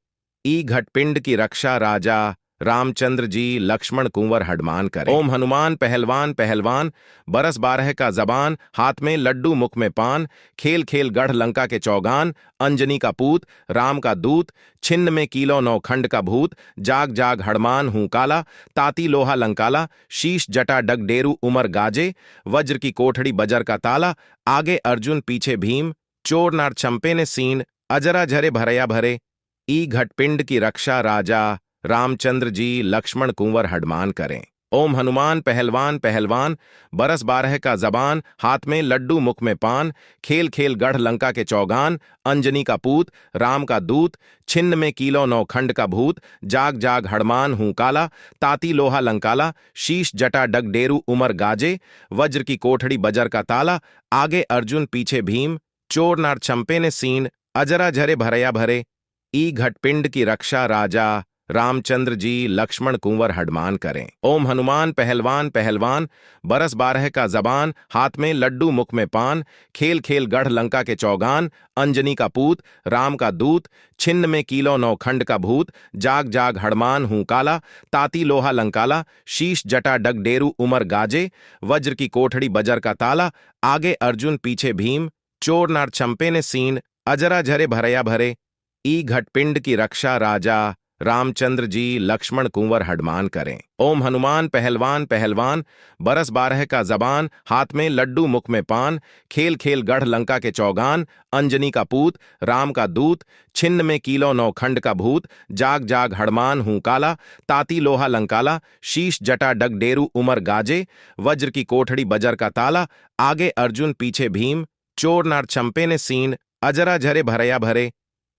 Speaker 1: ई घटपिंड की रक्षा राजा रामचंद्र जी लक्ष्मण कुंवर हडमान करें। ओम हनुमान पहलवान पहलवान, बरस बारह का जबान, हाथ में लड्डू मुख में पान, खेल खेल गढ़ लंका के चौगान, अंजनी का पूत, राम का दूत, छिन्न में कीलो नौ खंड का भूत, जाग जाग हड़मान हूं काला, ताती लोहा लंकाला, शीश जटा डग डेरू उमर गाजे, वज्र की कोठड़ी बजर का ताला, आगे अर्जुन पीछे भीम, चोर नार चंपे ने सीन, अजरा झरे भरया भरे, ई घटपिंड की रक्षा राजा रामचंद्र जी लक्ष्मण कुंवर हडमान करें। ओम हनुमान पहलवान पहलवान, बरस बारह का जबान, हाथ में लड्डू मुख में पान, खेल खेल गढ़ लंका के चौगान, अंजनी का पूत, राम का दूत, छिन्न में कीलो नौ खंड का भूत, जाग जाग हड़मान हूं काला, ताती लोहा लंकाला, शीश जटा डग डेरू उमर गाजे, वज्र की कोठड़ी बजर का ताला, आगे अर्जुन पीछे भीम, चोर नार चंपे ने सीन, अजरा झरे भरया भरे, ई घटपिंड की रक्षा राजा रामचंद्र जी लक्ष्मण कुंवर हडमान करें। ओम हनुमान पहलवान पहलवान, बरस बारह का जबान, हाथ में लड्डू मुख में पान, खेल खेल गढ़ लंका के चौगान, अंजनी का पूत, राम का दूत, छिन्न में कीलो नौ खंड का भूत, जाग जाग हड़मान हूं काला, ताती लोहा लंकाला, शीश जटा डग डेरू उमर गाजे, वज्र की कोठड़ी बजर का ताला, आगे अर्जुन पीछे भीम, चोर नार चंपे ने सीन, अजरा झरे भरया भरे, ई घटपिंड की रक्षा राजा रामचंद्र जी लक्ष्मण कुंवर हडमान करें। ओम हनुमान पहलवान पहलवान, बरस बारह का जबान, हाथ में लड्डू मुख में पान, खेल खेल गढ़ लंका के चौगान, अंजनी का पूत, राम का दूत, छिन्न में कीलो नौ खंड का भूत, जाग जाग हड़मान हूं काला, ताती लोहा लंकाला, शीश जटा डग डेरू उमर गाजे, वज्र की कोठड़ी बजर का ताला, आगे अर्जुन पीछे भीम, चोर नार चंपे ने सीन, अजरा झरे भरया भरे,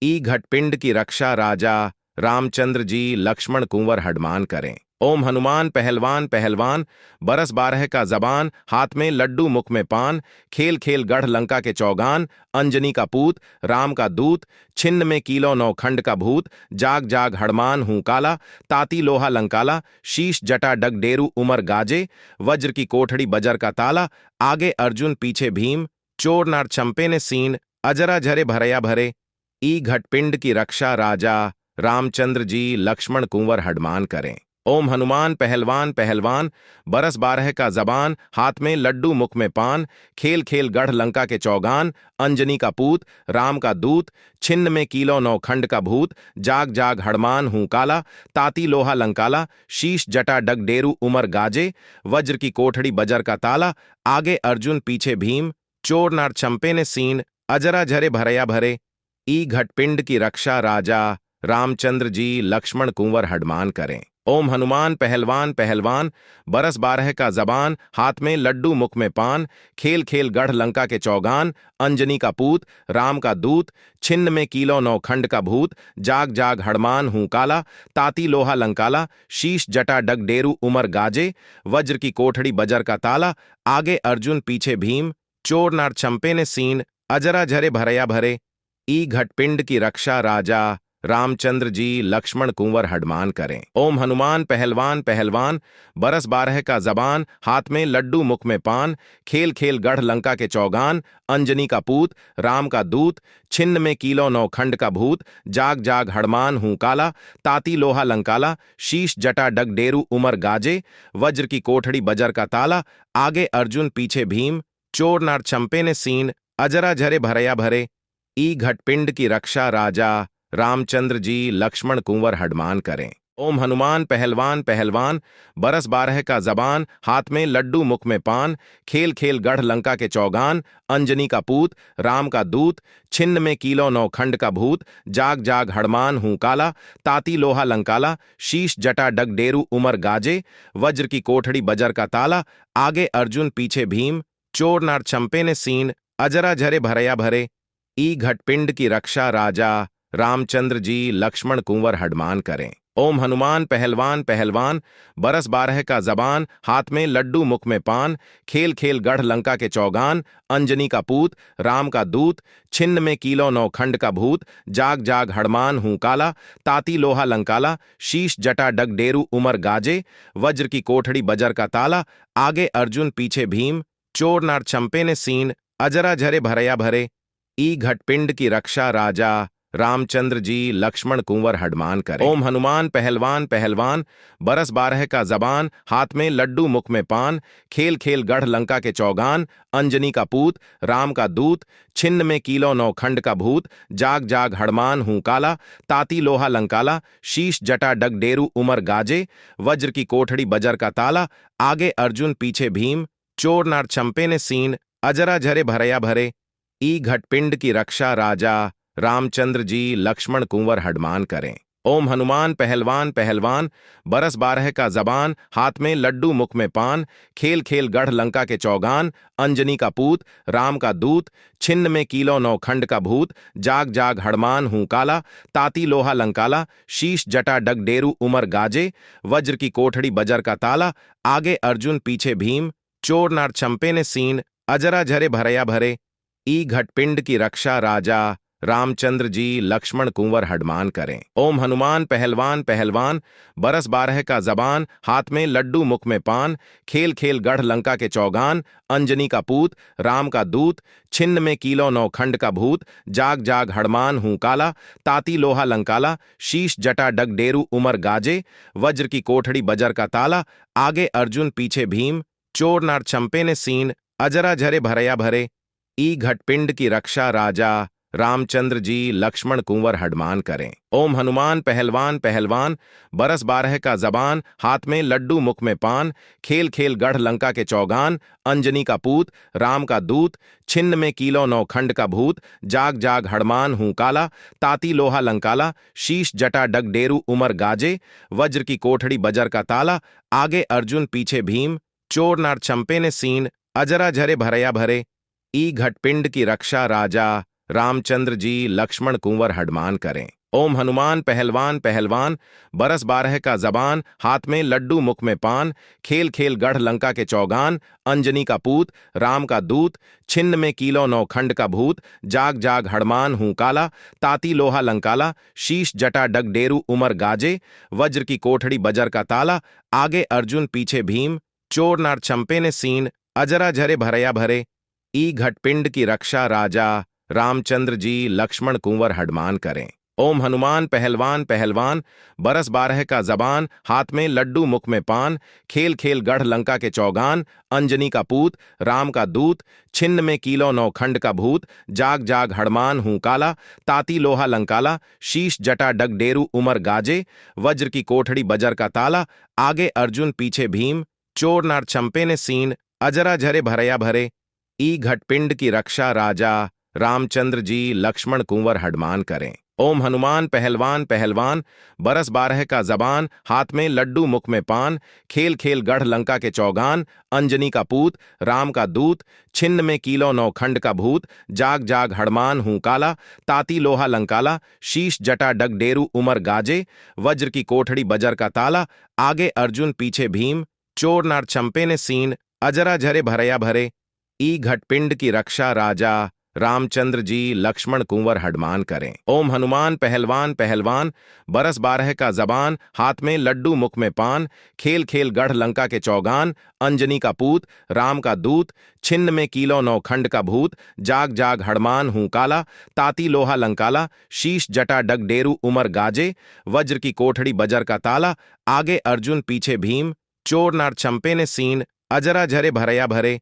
Speaker 1: ई घटपिंड की रक्षा राजा रामचंद्र जी लक्ष्मण कुंवर हडमान करें। ओम हनुमान पहलवान पहलवान, बरस बारह का जबान, हाथ में लड्डू मुख में पान, खेल खेल गढ़ लंका के चौगान, अंजनी का पूत, राम का दूत, छिन्न में कीलो नौ खंड का भूत, जाग जाग हड़मान हूं काला, ताती लोहा लंकाला, शीश जटा डग डेरू उमर गाजे, वज्र की कोठड़ी बजर का ताला, आगे अर्जुन पीछे भीम, चोर नार चंपे ने सीन, अजरा झरे भरया भरे, ई घटपिंड की रक्षा राजा रामचंद्र जी लक्ष्मण कुंवर हडमान करें। ओम हनुमान पहलवान पहलवान, बरस बारह का जबान, हाथ में लड्डू मुख में पान, खेल खेल गढ़ लंका के चौगान, अंजनी का पूत, राम का दूत, छिन्न में कीलो नौ खंड का भूत, जाग जाग हड़मान हूं काला, ताती लोहा लंकाला, शीश जटा डग डेरू उमर गाजे, वज्र की कोठड़ी बजर का ताला, आगे अर्जुन पीछे भीम, चोर नार चंपे ने सीन, अजरा झरे भरया भरे, ई घटपिंड की रक्षा राजा रामचंद्र जी लक्ष्मण कुंवर हडमान करें। ओम हनुमान पहलवान पहलवान, बरस बारह का जबान, हाथ में लड्डू मुख में पान, खेल खेल गढ़ लंका के चौगान, अंजनी का पूत, राम का दूत, छिन्न में कीलो नौ खंड का भूत, जाग जाग हड़मान हूं काला, ताती लोहा लंकाला, शीश जटा डग डेरू उमर गाजे, वज्र की कोठड़ी बजर का ताला, आगे अर्जुन पीछे भीम, चोर नार चंपे ने सीन, अजरा झरे भरया भरे, ई घटपिंड की रक्षा राजा रामचंद्र जी लक्ष्मण कुंवर हडमान करें। ओम हनुमान पहलवान पहलवान, बरस बारह का जबान, हाथ में लड्डू मुख में पान, खेल खेल गढ़ लंका के चौगान, अंजनी का पूत, राम का दूत, छिन्न में कीलो नौ खंड का भूत, जाग जाग हड़मान हूं काला, ताती लोहा लंकाला, शीश जटा डग डेरू उमर गाजे, वज्र की कोठड़ी बजर का ताला, आगे अर्जुन पीछे भीम, चोर नार चंपे ने सीन, अजरा झरे भरया भरे, ई घटपिंड की रक्षा राजा रामचंद्र जी लक्ष्मण कुंवर हडमान करें। ओम हनुमान पहलवान पहलवान, बरस बारह का जबान, हाथ में लड्डू मुख में पान, खेल खेल गढ़ लंका के चौगान, अंजनी का पूत, राम का दूत, छिन्न में कीलो नौ खंड का भूत, जाग जाग हड़मान हूं काला, ताती लोहा लंकाला, शीश जटा डग डेरू उमर गाजे, वज्र की कोठड़ी बजर का ताला, आगे अर्जुन पीछे भीम, चोर नार चंपे ने सीन, अजरा झरे भरया भरे, ई घटपिंड की रक्षा राजा रामचंद्र जी लक्ष्मण कुंवर हडमान करें। ओम हनुमान पहलवान पहलवान, बरस बारह का जबान, हाथ में लड्डू मुख में पान, खेल खेल गढ़ लंका के चौगान, अंजनी का पूत, राम का दूत, छिन्न में कीलो नौ खंड का भूत, जाग जाग हड़मान हूं काला, ताती लोहा लंकाला, शीश जटा डग डेरू उमर गाजे, वज्र की कोठड़ी बजर का ताला, आगे अर्जुन पीछे भीम, चोर नार चंपे ने सीन, अजरा झरे भरया भरे, ई घटपिंड की रक्षा राजा रामचंद्र जी लक्ष्मण कुंवर हडमान करें। ओम हनुमान पहलवान पहलवान, बरस बारह का जबान, हाथ में लड्डू मुख में पान, खेल खेल गढ़ लंका के चौगान, अंजनी का पूत, राम का दूत, छिन्न में कीलो नौ खंड का भूत, जाग जाग हड़मान हूं काला, ताती लोहा लंकाला, शीश जटा डग डेरू उमर गाजे, वज्र की कोठड़ी बजर का ताला, आगे अर्जुन पीछे भीम, चोर नार चंपे ने सीन, अजरा झरे भरया भरे, ई घटपिंड की रक्षा राजा रामचंद्र जी लक्ष्मण कुंवर हडमान करें। ओम हनुमान पहलवान पहलवान, बरस बारह का जबान, हाथ में लड्डू मुख में पान, खेल खेल गढ़ लंका के चौगान, अंजनी का पूत, राम का दूत, छिन्न में कीलो नौ खंड का भूत, जाग जाग हड़मान हूं काला, ताती लोहा लंकाला, शीश जटा डग डेरू उमर गाजे, वज्र की कोठड़ी बजर का ताला, आगे अर्जुन पीछे भीम, चोर नार चंपे ने सीन, अजरा झरे भरया भरे, ई घटपिंड की रक्षा राजा रामचंद्र जी लक्ष्मण कुंवर हडमान करें। ओम हनुमान पहलवान पहलवान, बरस बारह का जबान, हाथ में लड्डू मुख में पान, खेल खेल गढ़ लंका के चौगान, अंजनी का पूत, राम का दूत, छिन्न में कीलो नौ खंड का भूत, जाग जाग हड़मान हूं काला, ताती लोहा लंकाला, शीश जटा डग डेरू उमर गाजे, वज्र की कोठड़ी बजर का ताला, आगे अर्जुन पीछे भीम, चोर नार चंपे ने सीन, अजरा झरे भरया भरे, ई घटपिंड की रक्षा राजा रामचंद्र जी लक्ष्मण कुंवर हडमान करें। ओम हनुमान पहलवान पहलवान, बरस बारह का जबान, हाथ में लड्डू मुख में पान, खेल खेल गढ़ लंका के चौगान, अंजनी का पूत, राम का दूत, छिन्न में कीलो नौ खंड का भूत, जाग जाग हड़मान हूं काला, ताती लोहा लंकाला, शीश जटा डग डेरू उमर गाजे, वज्र की कोठड़ी बजर का ताला, आगे अर्जुन पीछे भीम, चोर नार चंपे ने सीन, अजरा झरे भरया भरे, ई घटपिंड की रक्षा राजा रामचंद्र जी लक्ष्मण कुंवर हडमान करें। ओम हनुमान पहलवान पहलवान, बरस बारह का जबान, हाथ में लड्डू मुख में पान, खेल खेल गढ़ लंका के चौगान, अंजनी का पूत, राम का दूत, छिन्न में कीलो नौ खंड का भूत, जाग जाग हड़मान हूं काला, ताती लोहा लंकाला, शीश जटा डग डेरू उमर गाजे, वज्र की कोठड़ी बजर का ताला, आगे अर्जुन पीछे भीम, चोर नार चंपे ने सीन, अजरा झरे भरया भरे, ई घटपिंड की रक्षा राजा रामचंद्र जी लक्ष्मण कुंवर हडमान करें। ओम हनुमान पहलवान पहलवान, बरस बारह का जबान, हाथ में लड्डू मुख में पान, खेल खेल गढ़ लंका के चौगान, अंजनी का पूत, राम का दूत, छिन्न में कीलो नौ खंड का भूत, जाग जाग हड़मान हूं काला, ताती लोहा लंकाला, शीश जटा डग डेरू उमर गाजे, वज्र की कोठड़ी बजर का ताला, आगे अर्जुन पीछे भीम, चोर नार चंपे ने सीन, अजरा झरे भरया भरे, ई घटपिंड की रक्षा राजा रामचंद्र जी लक्ष्मण कुंवर हडमान करें। ओम हनुमान पहलवान पहलवान, बरस बारह का जबान, हाथ में लड्डू मुख में पान, खेल खेल गढ़ लंका के चौगान, अंजनी का पूत, राम का दूत, छिन्न में कीलो नौ खंड का भूत, जाग जाग हड़मान हूं काला, ताती लोहा लंकाला, शीश जटा डग डेरू उमर गाजे, वज्र की कोठड़ी बजर का ताला, आगे अर्जुन पीछे भीम, चोर नार चंपे ने सीन, अजरा झरे भरया भरे, ई घटपिंड की रक्षा राजा रामचंद्र जी लक्ष्मण कुंवर हडमान करें। ओम हनुमान पहलवान पहलवान, बरस बारह का जबान, हाथ में लड्डू मुख में पान, खेल खेल गढ़ लंका के चौगान, अंजनी का पूत, राम का दूत, छिन्न में कीलो नौ खंड का भूत, जाग जाग हड़मान हूं काला, ताती लोहा लंकाला, शीश जटा डग डेरू उमर गाजे, वज्र की कोठड़ी बजर का ताला, आगे अर्जुन पीछे भीम, चोर नार चंपे ने सीन, अजरा झरे भरया भरे,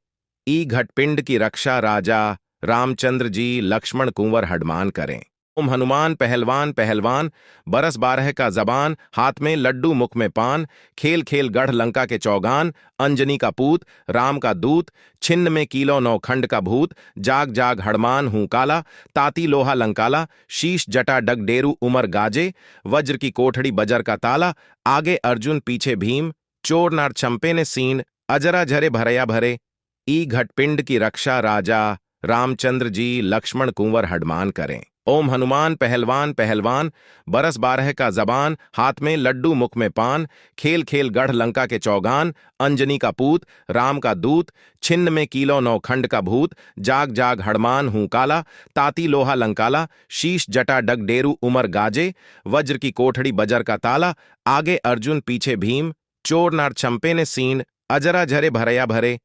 Speaker 1: ई घटपिंड की रक्षा राजा रामचंद्र जी लक्ष्मण कुंवर हडमान करें। ओम हनुमान पहलवान पहलवान, बरस बारह का जबान, हाथ में लड्डू मुख में पान, खेल खेल गढ़ लंका के चौगान, अंजनी का पूत, राम का दूत, छिन्न में कीलो नौखंड का भूत, जाग जाग हड़मान हूं काला, ताती लोहा लंकाला, शीश जटा डग डेरू उमर गाजे, वज्र की कोठड़ी बजर का ताला, आगे अर्जुन पीछे भीम, चोर नार छंपे ने सीन, अजरा झरे भरया भरे, ई घटपिंड की रक्षा राजा रामचंद्र जी लक्ष्मण कुंवर हडमान करें। ओम हनुमान पहलवान पहलवान, बरस बारह का जबान, हाथ में लड्डू मुख में पान, खेल खेल गढ़ लंका के चौगान, अंजनी का पूत, राम का दूत, छिन्न में कीलो नौखंड का भूत, जाग जाग हड़मान हूं काला, ताती लोहा लंकाला, शीश जटा डग डेरू उमर गाजे, वज्र की कोठड़ी बजर का ताला, आगे अर्जुन पीछे भीम, चोर नार छंपे ने सीन, अजरा झरे भरया भरे,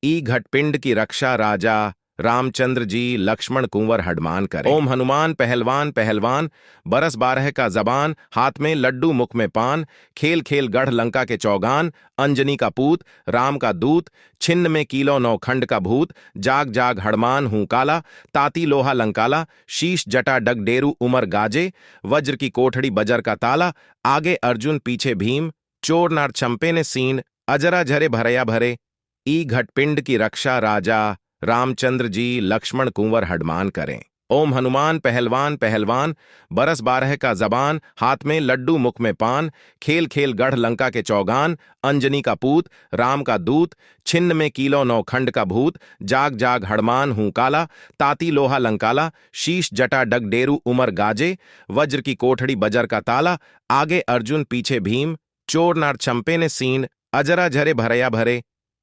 Speaker 1: ई घटपिंड की रक्षा राजा रामचंद्र जी लक्ष्मण कुंवर हडमान करें। ओम हनुमान पहलवान पहलवान, बरस बारह का जबान, हाथ में लड्डू मुख में पान, खेल खेल गढ़ लंका के चौगान, अंजनी का पूत, राम का दूत, छिन्न में कीलो नौखंड का भूत, जाग जाग हड़मान हूं काला, ताती लोहा लंकाला, शीश जटा डग डेरू उमर गाजे, वज्र की कोठड़ी बजर का ताला, आगे अर्जुन पीछे भीम, चोर नार छंपे ने सीन, अजरा झरे भरया भरे, ई घटपिंड की रक्षा राजा रामचंद्र जी लक्ष्मण कुंवर हडमान करें। ओम हनुमान पहलवान पहलवान, बरस बारह का जबान, हाथ में लड्डू मुख में पान, खेल खेल गढ़ लंका के चौगान, अंजनी का पूत, राम का दूत, छिन्न में कीलो नौखंड का भूत, जाग जाग हड़मान हूं काला, ताती लोहा लंकाला, शीश जटा डग डेरू उमर गाजे, वज्र की कोठड़ी बजर का ताला, आगे अर्जुन पीछे भीम, चोर नार छंपे ने सीन, अजरा झरे भरया भरे,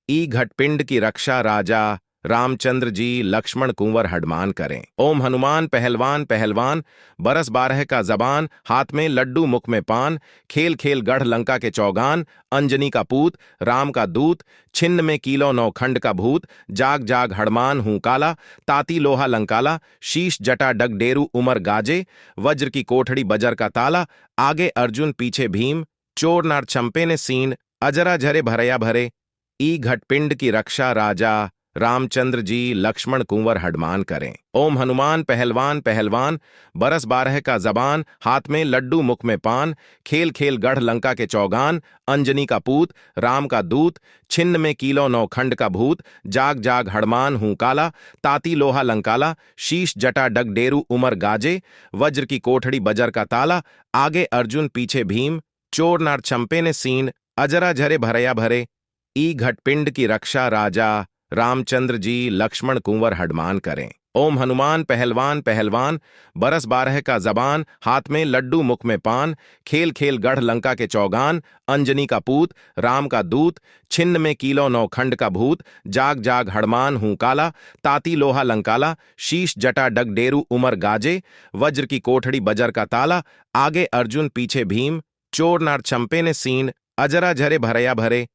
Speaker 1: ई घटपिंड की रक्षा राजा रामचंद्र जी लक्ष्मण कुंवर हडमान करें। ओम हनुमान पहलवान पहलवान, बरस बारह का जबान, हाथ में लड्डू मुख में पान, खेल खेल गढ़ लंका के चौगान, अंजनी का पूत, राम का दूत, छिन्न में कीलो नौखंड का भूत, जाग जाग हड़मान हूं काला, ताती लोहा लंकाला, शीश जटा डग डेरू उमर गाजे, वज्र की कोठड़ी बजर का ताला, आगे अर्जुन पीछे भीम, चोर नार छंपे ने सीन, अजरा झरे भरया भरे, ई घटपिंड की रक्षा राजा रामचंद्र जी लक्ष्मण कुंवर हडमान करें। ओम हनुमान पहलवान पहलवान, बरस बारह का जबान, हाथ में लड्डू मुख में पान, खेल खेल गढ़ लंका के चौगान, अंजनी का पूत, राम का दूत, छिन्न में कीलो नौखंड का भूत, जाग जाग हड़मान हूं काला, ताती लोहा लंकाला, शीश जटा डग डेरू उमर गाजे, वज्र की कोठड़ी बजर का ताला, आगे अर्जुन पीछे भीम, चोर नार छंपे ने सीन, अजरा झरे भरया भरे, ई घटपिंड की रक्षा राजा रामचंद्र जी लक्ष्मण कुंवर हडमान करें। ओम हनुमान पहलवान पहलवान, बरस बारह का जबान, हाथ में लड्डू मुख में पान, खेल खेल गढ़ लंका के चौगान, अंजनी का पूत, राम का दूत, छिन्न में कीलो नौखंड का भूत, जाग जाग हड़मान हूं काला, ताती लोहा लंकाला, शीश जटा डग डेरू उमर गाजे, वज्र की कोठड़ी बजर का ताला, आगे अर्जुन पीछे भीम, चोर नार छंपे ने सीन, अजरा झरे भरया भरे,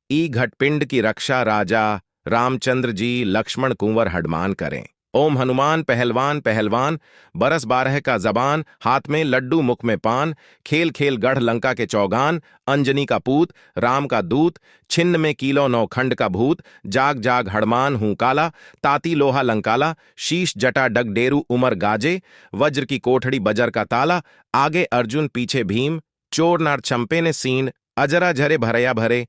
Speaker 1: ई घटपिंड की रक्षा राजा रामचंद्र जी लक्ष्मण कुंवर हडमान करें। ओम हनुमान पहलवान पहलवान, बरस बारह का जबान, हाथ में लड्डू मुख में पान, खेल खेल गढ़ लंका के चौगान, अंजनी का पूत, राम का दूत, छिन्न में कीलो नौखंड का भूत, जाग जाग हड़मान हूं काला, ताती लोहा लंकाला, शीश जटा डग डेरू उमर गाजे, वज्र की कोठड़ी बजर का ताला, आगे अर्जुन पीछे भीम, चोर नार छंपे ने सीन, अजरा झरे भरया भरे,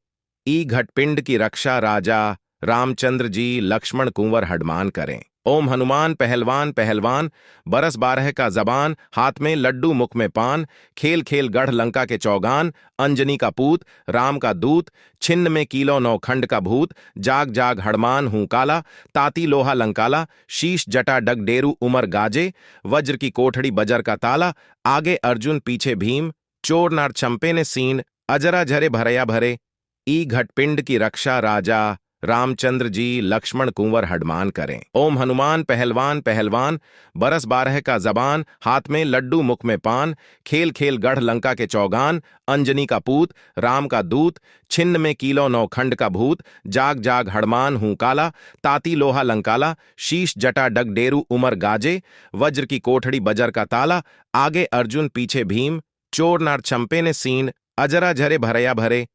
Speaker 1: ई घटपिंड की रक्षा राजा रामचंद्र जी लक्ष्मण कुंवर हडमान करें। ओम हनुमान पहलवान पहलवान, बरस बारह का जबान, हाथ में लड्डू मुख में पान, खेल खेल गढ़ लंका के चौगान, अंजनी का पूत, राम का दूत, छिन्न में कीलो नौखंड का भूत, जाग जाग हड़मान हूं काला, ताती लोहा लंकाला, शीश जटा डग डेरू उमर गाजे, वज्र की कोठड़ी बजर का ताला, आगे अर्जुन पीछे भीम, चोर नार छंपे ने सीन, अजरा झरे भरया भरे, ई घटपिंड की रक्षा राजा रामचंद्र जी लक्ष्मण कुंवर हडमान करें। ओम हनुमान पहलवान पहलवान, बरस बारह का जबान, हाथ में लड्डू मुख में पान, खेल खेल गढ़ लंका के चौगान, अंजनी का पूत, राम का दूत, छिन्न में कीलो नौखंड का भूत, जाग जाग हड़मान हूं काला, ताती लोहा लंकाला, शीश जटा डग डेरू उमर गाजे, वज्र की कोठड़ी बजर का ताला, आगे अर्जुन पीछे भीम, चोर नार छंपे ने सीन, अजरा झरे भरया भरे,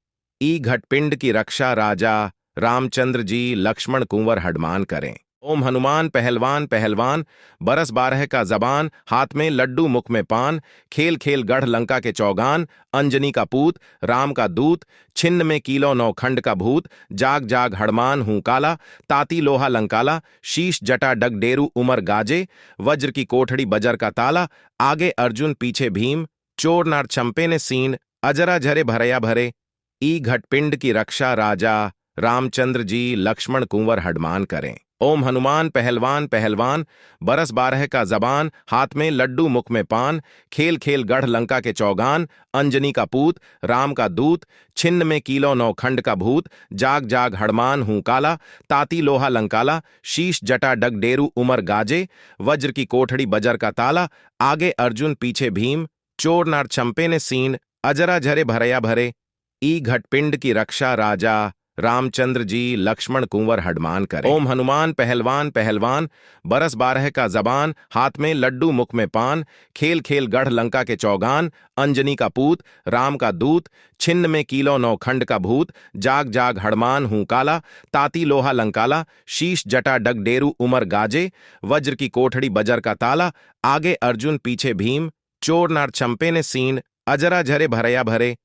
Speaker 1: ई घटपिंड की रक्षा राजा रामचंद्र जी लक्ष्मण कुंवर हडमान करें। ओम हनुमान पहलवान पहलवान, बरस बारह का जबान, हाथ में लड्डू मुख में पान, खेल खेल गढ़ लंका के चौगान, अंजनी का पूत, राम का दूत, छिन्न में कीलो नौ खंड का भूत, जाग जाग हड़मान हूं काला, ताती लोहा लंकाला, शीश जटा डग डेरू उमर गाजे, वज्र की कोठड़ी बजर का ताला, आगे अर्जुन पीछे भीम, चोर नार छंपे ने सीन, अजरा झरे भरया भरे, ई घटपिंड की रक्षा राजा रामचंद्र जी लक्ष्मण कुंवर हडमान करें। ओम हनुमान पहलवान पहलवान, बरस बारह का जबान, हाथ में लड्डू मुख में पान, खेल खेल गढ़ लंका के चौगान, अंजनी का पूत, राम का दूत, छिन्न में कीलो नौ खंड का भूत, जाग जाग हड़मान हूं काला, ताती लोहा लंकाला, शीश जटा डग डेरू उमर गाजे, वज्र की कोठड़ी बजर का ताला, आगे अर्जुन पीछे भीम, चोर नार छंपे ने सीन, अजरा झरे भरया भरे, ई घटपिंड की रक्षा राजा रामचंद्र जी लक्ष्मण कुंवर हडमान करें। ओम हनुमान पहलवान पहलवान, बरस बारह का जबान, हाथ में लड्डू मुख में पान, खेल खेल गढ़ लंका के चौगान, अंजनी का पूत, राम का दूत, छिन्न में कीलो नौ खंड का भूत, जाग जाग हड़मान हूं काला, ताती लोहा लंकाला, शीश जटा डग डेरू उमर गाजे, वज्र की कोठड़ी बजर का ताला, आगे अर्जुन पीछे भीम, चोर नार छंपे ने सीन, अजरा झरे भरया भरे,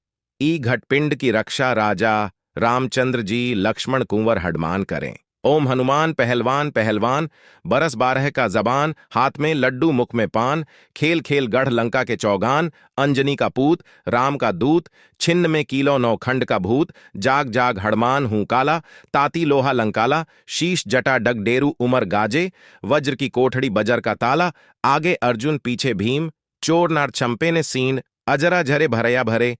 Speaker 1: ई घटपिंड की रक्षा राजा रामचंद्र जी लक्ष्मण कुंवर हडमान करें। ओम हनुमान पहलवान पहलवान, बरस बारह का जबान, हाथ में लड्डू मुख में पान, खेल खेल गढ़ लंका के चौगान, अंजनी का पूत, राम का दूत, छिन्न में कीलो नौ खंड का भूत, जाग जाग हड़मान हूं काला, ताती लोहा लंकाला, शीश जटा डग डेरू उमर गाजे, वज्र की कोठड़ी बजर का ताला, आगे अर्जुन पीछे भीम, चोर नार छंपे ने सीन, अजरा झरे भरया भरे,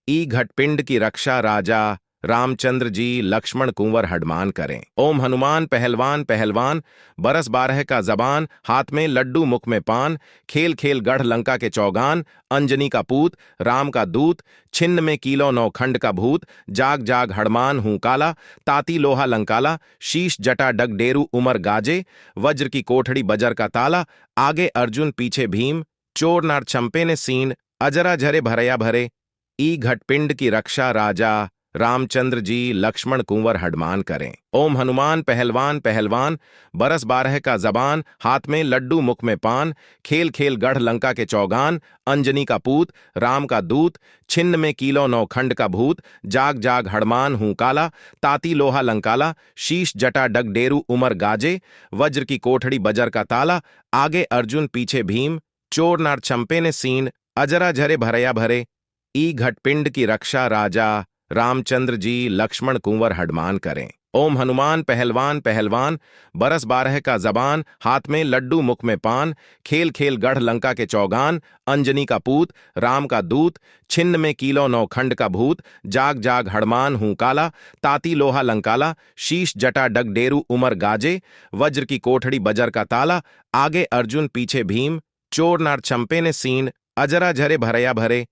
Speaker 1: ई घटपिंड की रक्षा राजा रामचंद्र जी लक्ष्मण कुंवर हडमान करें। ओम हनुमान पहलवान पहलवान, बरस बारह का जबान, हाथ में लड्डू मुख में पान, खेल खेल गढ़ लंका के चौगान, अंजनी का पूत, राम का दूत, छिन्न में कीलो नौ खंड का भूत, जाग जाग हड़मान हूं काला, ताती लोहा लंकाला, शीश जटा डग डेरू उमर गाजे, वज्र की कोठड़ी बजर का ताला, आगे अर्जुन पीछे भीम, चोर नार छंपे ने सीन, अजरा झरे भरया भरे, ई घटपिंड की रक्षा राजा रामचंद्र जी लक्ष्मण कुंवर हडमान करें। ओम हनुमान पहलवान पहलवान, बरस बारह का जबान, हाथ में लड्डू मुख में पान, खेल खेल गढ़ लंका के चौगान, अंजनी का पूत, राम का दूत, छिन्न में कीलो नौ खंड का भूत, जाग जाग हड़मान हूं काला, ताती लोहा लंकाला, शीश जटा डग डेरू उमर गाजे, वज्र की कोठड़ी बजर का ताला, आगे अर्जुन पीछे भीम, चोर नार छंपे ने सीन, अजरा झरे भरया भरे, ई घटपिंड की रक्षा राजा रामचंद्र जी लक्ष्मण कुंवर हडमान करें। ओम हनुमान पहलवान पहलवान, बरस बारह का जबान, हाथ में लड्डू मुख में पान, खेल खेल गढ़ लंका के चौगान, अंजनी का पूत, राम का दूत, छिन्न में कीलो नौ खंड का भूत, जाग जाग हड़मान हूं काला, ताती लोहा लंकाला, शीश जटा डग डेरू उमर गाजे, वज्र की कोठड़ी बजर का ताला, आगे अर्जुन पीछे भीम, चोर नार छंपे ने सीन, अजरा झरे भरया भरे,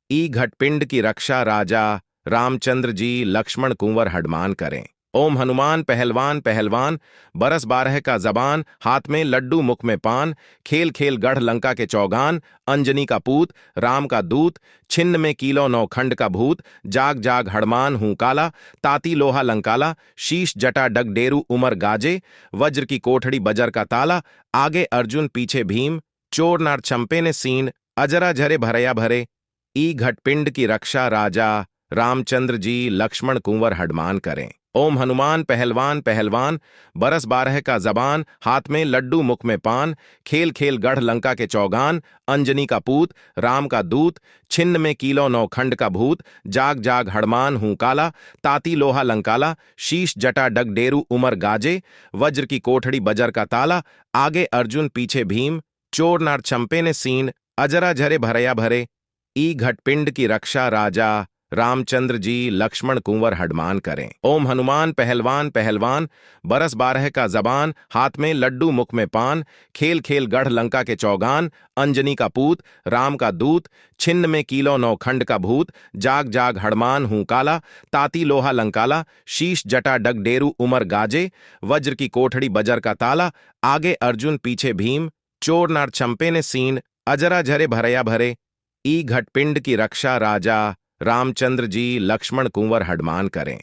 Speaker 1: ई घटपिंड की रक्षा राजा रामचंद्र जी लक्ष्मण कुंवर हडमान करें। ओम हनुमान पहलवान पहलवान, बरस बारह का जबान, हाथ में लड्डू मुख में पान, खेल खेल गढ़ लंका के चौगान, अंजनी का पूत, राम का दूत, छिन्न में कीलो नौ खंड का भूत, जाग जाग हड़मान हूं काला, ताती लोहा लंकाला, शीश जटा डग डेरू उमर गाजे, वज्र की कोठड़ी बजर का ताला, आगे अर्जुन पीछे भीम, चोर नार छंपे ने सीन, अजरा झरे भरया भरे, ई घटपिंड की रक्षा राजा रामचंद्र जी लक्ष्मण कुंवर हडमान करें। ओम हनुमान पहलवान पहलवान, बरस बारह का जबान, हाथ में लड्डू मुख में पान, खेल खेल गढ़ लंका के चौगान, अंजनी का पूत, राम का दूत, छिन्न में कीलो नौ खंड का भूत, जाग जाग हड़मान हूं काला, ताती लोहा लंकाला, शीश जटा डग डेरू उमर गाजे, वज्र की कोठड़ी बजर का ताला, आगे अर्जुन पीछे भीम, चोर नार छंपे ने सीन, अजरा झरे भरया भरे, ई घटपिंड की रक्षा राजा रामचंद्र जी लक्ष्मण कुंवर हडमान करें। ओम हनुमान पहलवान पहलवान, बरस बारह का जबान, हाथ में लड्डू मुख में पान, खेल खेल गढ़ लंका के चौगान, अंजनी का पूत, राम का दूत, छिन्न में कीलो नौ खंड का भूत, जाग जाग हड़मान हूं काला, ताती लोहा लंकाला, शीश जटा डग डेरू उमर गाजे, वज्र की कोठड़ी बजर का ताला, आगे अर्जुन पीछे भीम, चोर नार छंपे ने सीन, अजरा झरे भरया भरे, ई घटपिंड की रक्षा राजा रामचंद्र जी लक्ष्मण कुंवर हडमान करें।